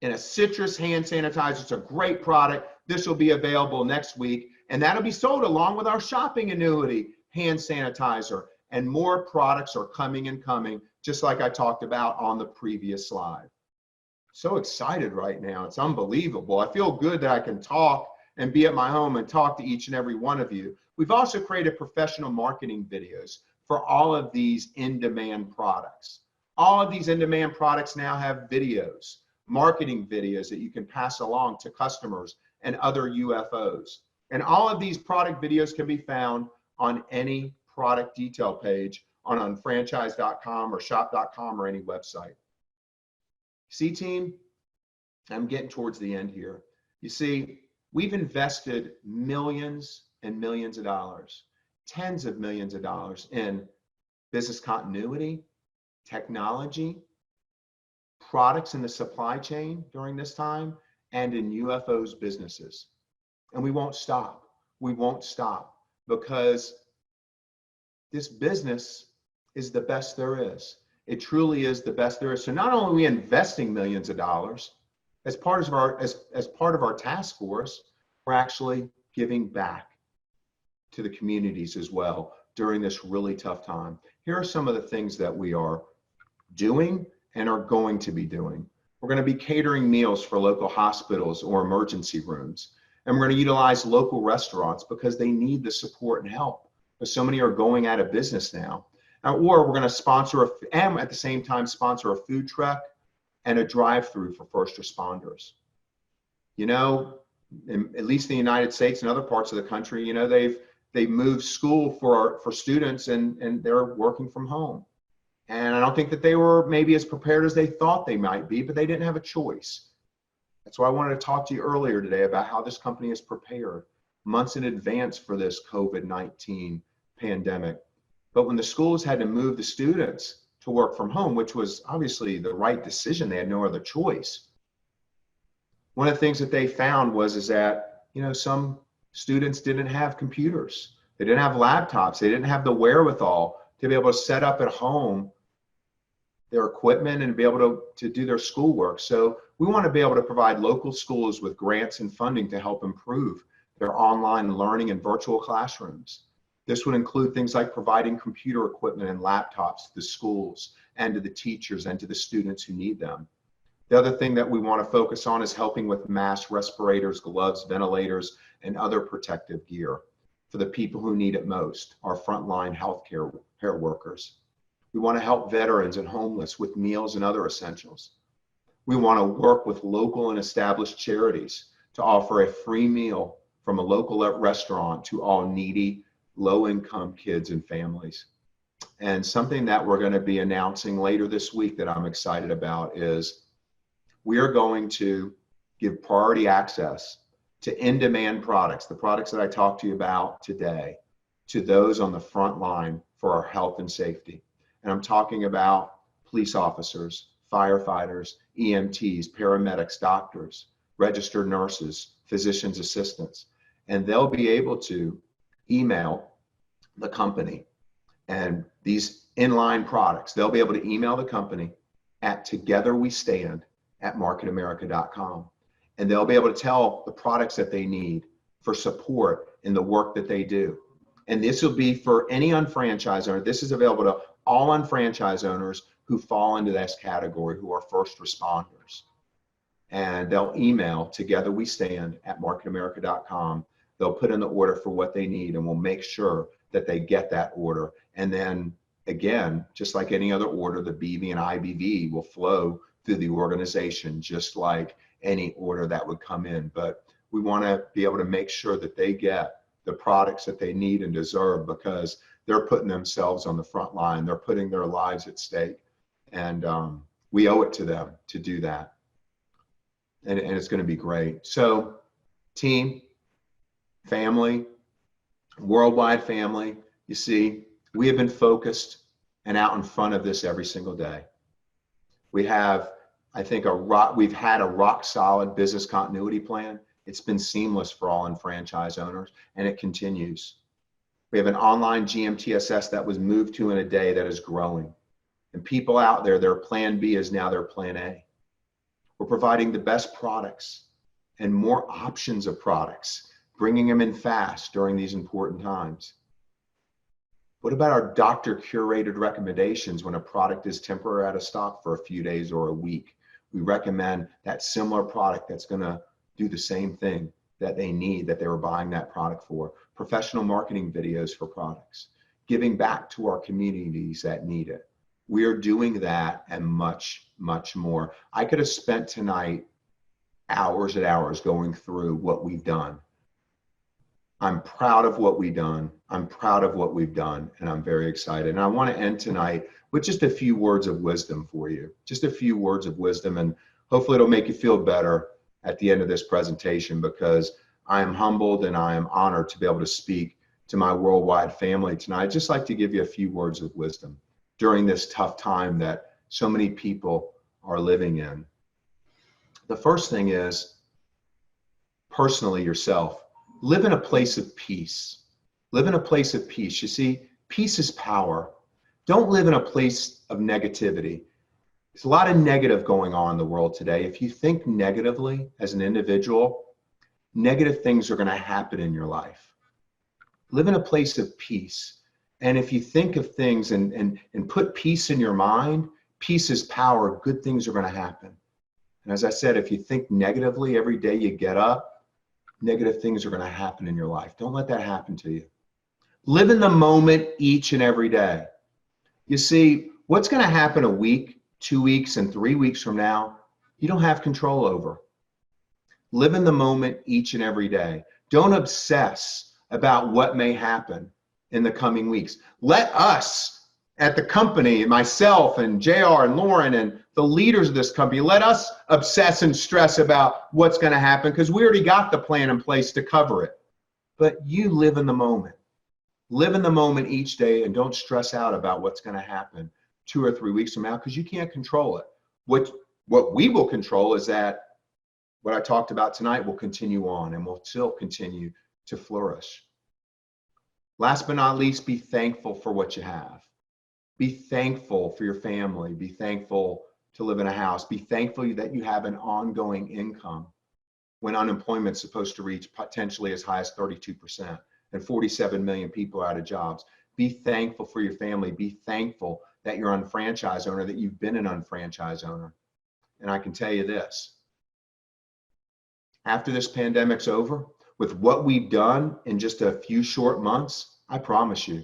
In a citrus hand sanitizer. It's a great product. This will be available next week, and that'll be sold along with our shopping annuity hand sanitizer. And more products are coming and coming, just like I talked about on the previous slide. So excited right now. It's unbelievable. I feel good that I can talk and be at my home and talk to each and every one of you. We've also created professional marketing videos for all of these in-demand products. All of these in-demand products now have videos, marketing videos that you can pass along to customers and other UFOs. And all of these product videos can be found on any product detail page on unfranchise.com or shop.com or any website. See, team, I'm getting towards the end here. You see, we've invested millions and millions of dollars, tens of millions of dollars in business continuity, technology, products in the supply chain during this time, and in UFOs businesses. And we won't stop. We won't stop, because this business is the best there is. It truly is the best there is. So not only are we investing millions of dollars as part of our task force, we're actually giving back to the communities as well during this really tough time. Here are some of the things that we are doing and are going to be doing. We're going to be catering meals for local hospitals or emergency rooms. And we're going to utilize local restaurants because they need the support and help, because so many are going out of business now. Or we're going to sponsor, and at the same time, sponsor a food truck and a drive-through for first responders. You know, at least in the United States and other parts of the country, you know, they've moved school for students and they're working from home. And I don't think that they were maybe as prepared as they thought they might be, but they didn't have a choice. That's why I wanted to talk to you earlier today about how this company is prepared months in advance for this COVID-19 pandemic. But when the schools had to move the students to work from home, which was obviously the right decision, they had no other choice. One of the things that they found was that, you know, some students didn't have computers. They didn't have laptops. They didn't have the wherewithal to be able to set up at home their equipment and be able to do their schoolwork. So we want to be able to provide local schools with grants and funding to help improve their online learning and virtual classrooms. This would include things like providing computer equipment and laptops to the schools and to the teachers and to the students who need them. The other thing that we want to focus on is helping with masks, respirators, gloves, ventilators, and other protective gear for the people who need it most, our frontline healthcare workers. We want to help veterans and homeless with meals and other essentials. We want to work with local and established charities to offer a free meal from a local restaurant to all needy, low-income kids and families. And something that we're going to be announcing later this week that I'm excited about is we are going to give priority access to in-demand products, the products that I talked to you about today, to those on the front line for our health and safety. And I'm talking about police officers, firefighters, EMTs, paramedics, doctors, registered nurses, physician's assistants, and they'll be able to email the company and these inline products. They'll be able to email the company at togetherwestand@marketamerica.com, and they'll be able to tell the products that they need for support in the work that they do. And this will be for any unfranchised owner. This is available to all unfranchised owners who fall into this category, who are first responders. And they'll email togetherwestand@marketamerica.com. They'll put in the order for what they need, and we'll make sure that they get that order. And then again, just like any other order, the BV and IBV will flow through the organization, just like any order that would come in. But we want to be able to make sure that they get the products that they need and deserve, because they're putting themselves on the front line. They're putting their lives at stake. And we owe it to them to do that. And it's going to be great. So team, family, worldwide family, you see, we have been focused and out in front of this every single day. We have, I think, we've had a rock solid business continuity plan. It's been seamless for all UnFranchise owners, and it continues. We have an online GMTSS that was moved to in a day that is growing. And people out there, their plan B is now their plan A. We're providing the best products and more options of products, bringing them in fast during these important times. What about our doctor curated recommendations when a product is temporarily out of stock for a few days or a week? We recommend that similar product that's going to do the same thing that they need, that they were buying that product for. Professional marketing videos for products, giving back to our communities that need it. We are doing that and much, much more. I could have spent tonight hours and hours going through what we've done. I'm proud of what we've done. I'm proud of what we've done, and I'm very excited. And I want to end tonight with just a few words of wisdom for you, just a few words of wisdom, and hopefully it'll make you feel better at the end of this presentation, because I am humbled and I am honored to be able to speak to my worldwide family tonight. I'd just like to give you a few words of wisdom during this tough time that so many people are living in. The first thing is, personally yourself, live in a place of peace. Live in a place of peace. You see, peace is power. Don't live in a place of negativity. There's a lot of negative going on in the world today. If you think negatively as an individual, negative things are going to happen in your life. Live in a place of peace. And if you think of things and put peace in your mind, peace is power, good things are going to happen. And as I said, if you think negatively every day you get up, negative things are going to happen in your life. Don't let that happen to you. Live in the moment each and every day. You see, what's going to happen a week, 2 weeks, and 3 weeks from now, you don't have control over. Live in the moment each and every day. Don't obsess about what may happen in the coming weeks. Let us at the company, myself and JR and Lauren and the leaders of this company, let us obsess and stress about what's going to happen, because we already got the plan in place to cover it. But you live in the moment. Live in the moment each day, and don't stress out about what's going to happen 2 or 3 weeks from now, because you can't control it. What we will control is that what I talked about tonight will continue on and will still continue to flourish. Last but not least, be thankful for what you have. Be thankful for your family. Be thankful to live in a house. Be thankful that you have an ongoing income when unemployment is supposed to reach potentially as high as 32% and 47 million people are out of jobs. Be thankful for your family. Be thankful that you're an UnFranchise owner, that you've been an UnFranchise owner. And I can tell you this, after this pandemic's over, with what we've done in just a few short months, I promise you,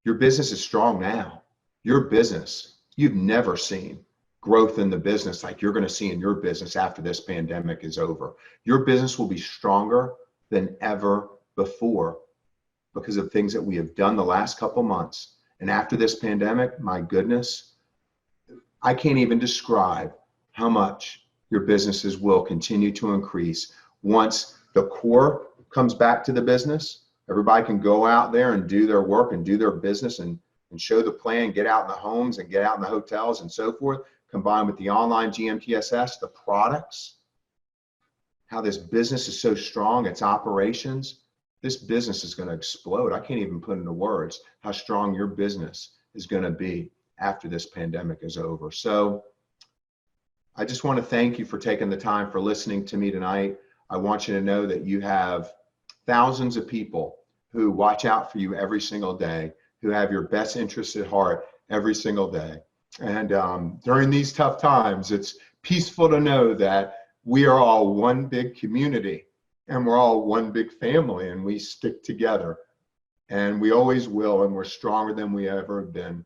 your business is strong now. Your business, you've never seen growth in the business like you're going to see in your business after this pandemic is over. Your business will be stronger than ever before because of things that we have done the last couple months. And after this pandemic, my goodness, I can't even describe how much your businesses will continue to increase once the core comes back to the business. Everybody can go out there and do their work and do their business and show the plan, get out in the homes and get out in the hotels and so forth, combined with the online GMTSS, the products, how this business is so strong, its operations. This business is going to explode. I can't even put into words how strong your business is going to be after this pandemic is over. So I just want to thank you for taking the time for listening to me tonight. I want you to know that you have thousands of people who watch out for you every single day, who have your best interests at heart every single day. And during these tough times, it's peaceful to know that we are all one big community and we're all one big family, and we stick together, and we always will, and we're stronger than we ever have been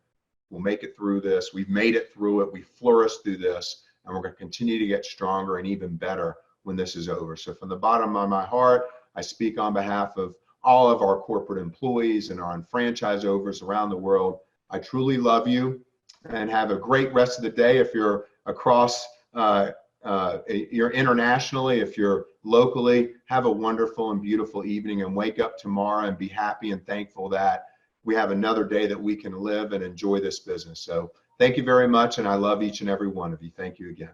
We'll make it through this. We've made it through it. We flourished through this, and we're going to continue to get stronger and even better when this is over. So from the bottom of my heart, I speak on behalf of all of our corporate employees and our UnFranchise owners around the world. I truly love you, and have a great rest of the day. If you're across, you're internationally, if you're locally, have a wonderful and beautiful evening, and wake up tomorrow and be happy and thankful that we have another day that we can live and enjoy this business. So thank you very much, and I love each and every one of you. Thank you again.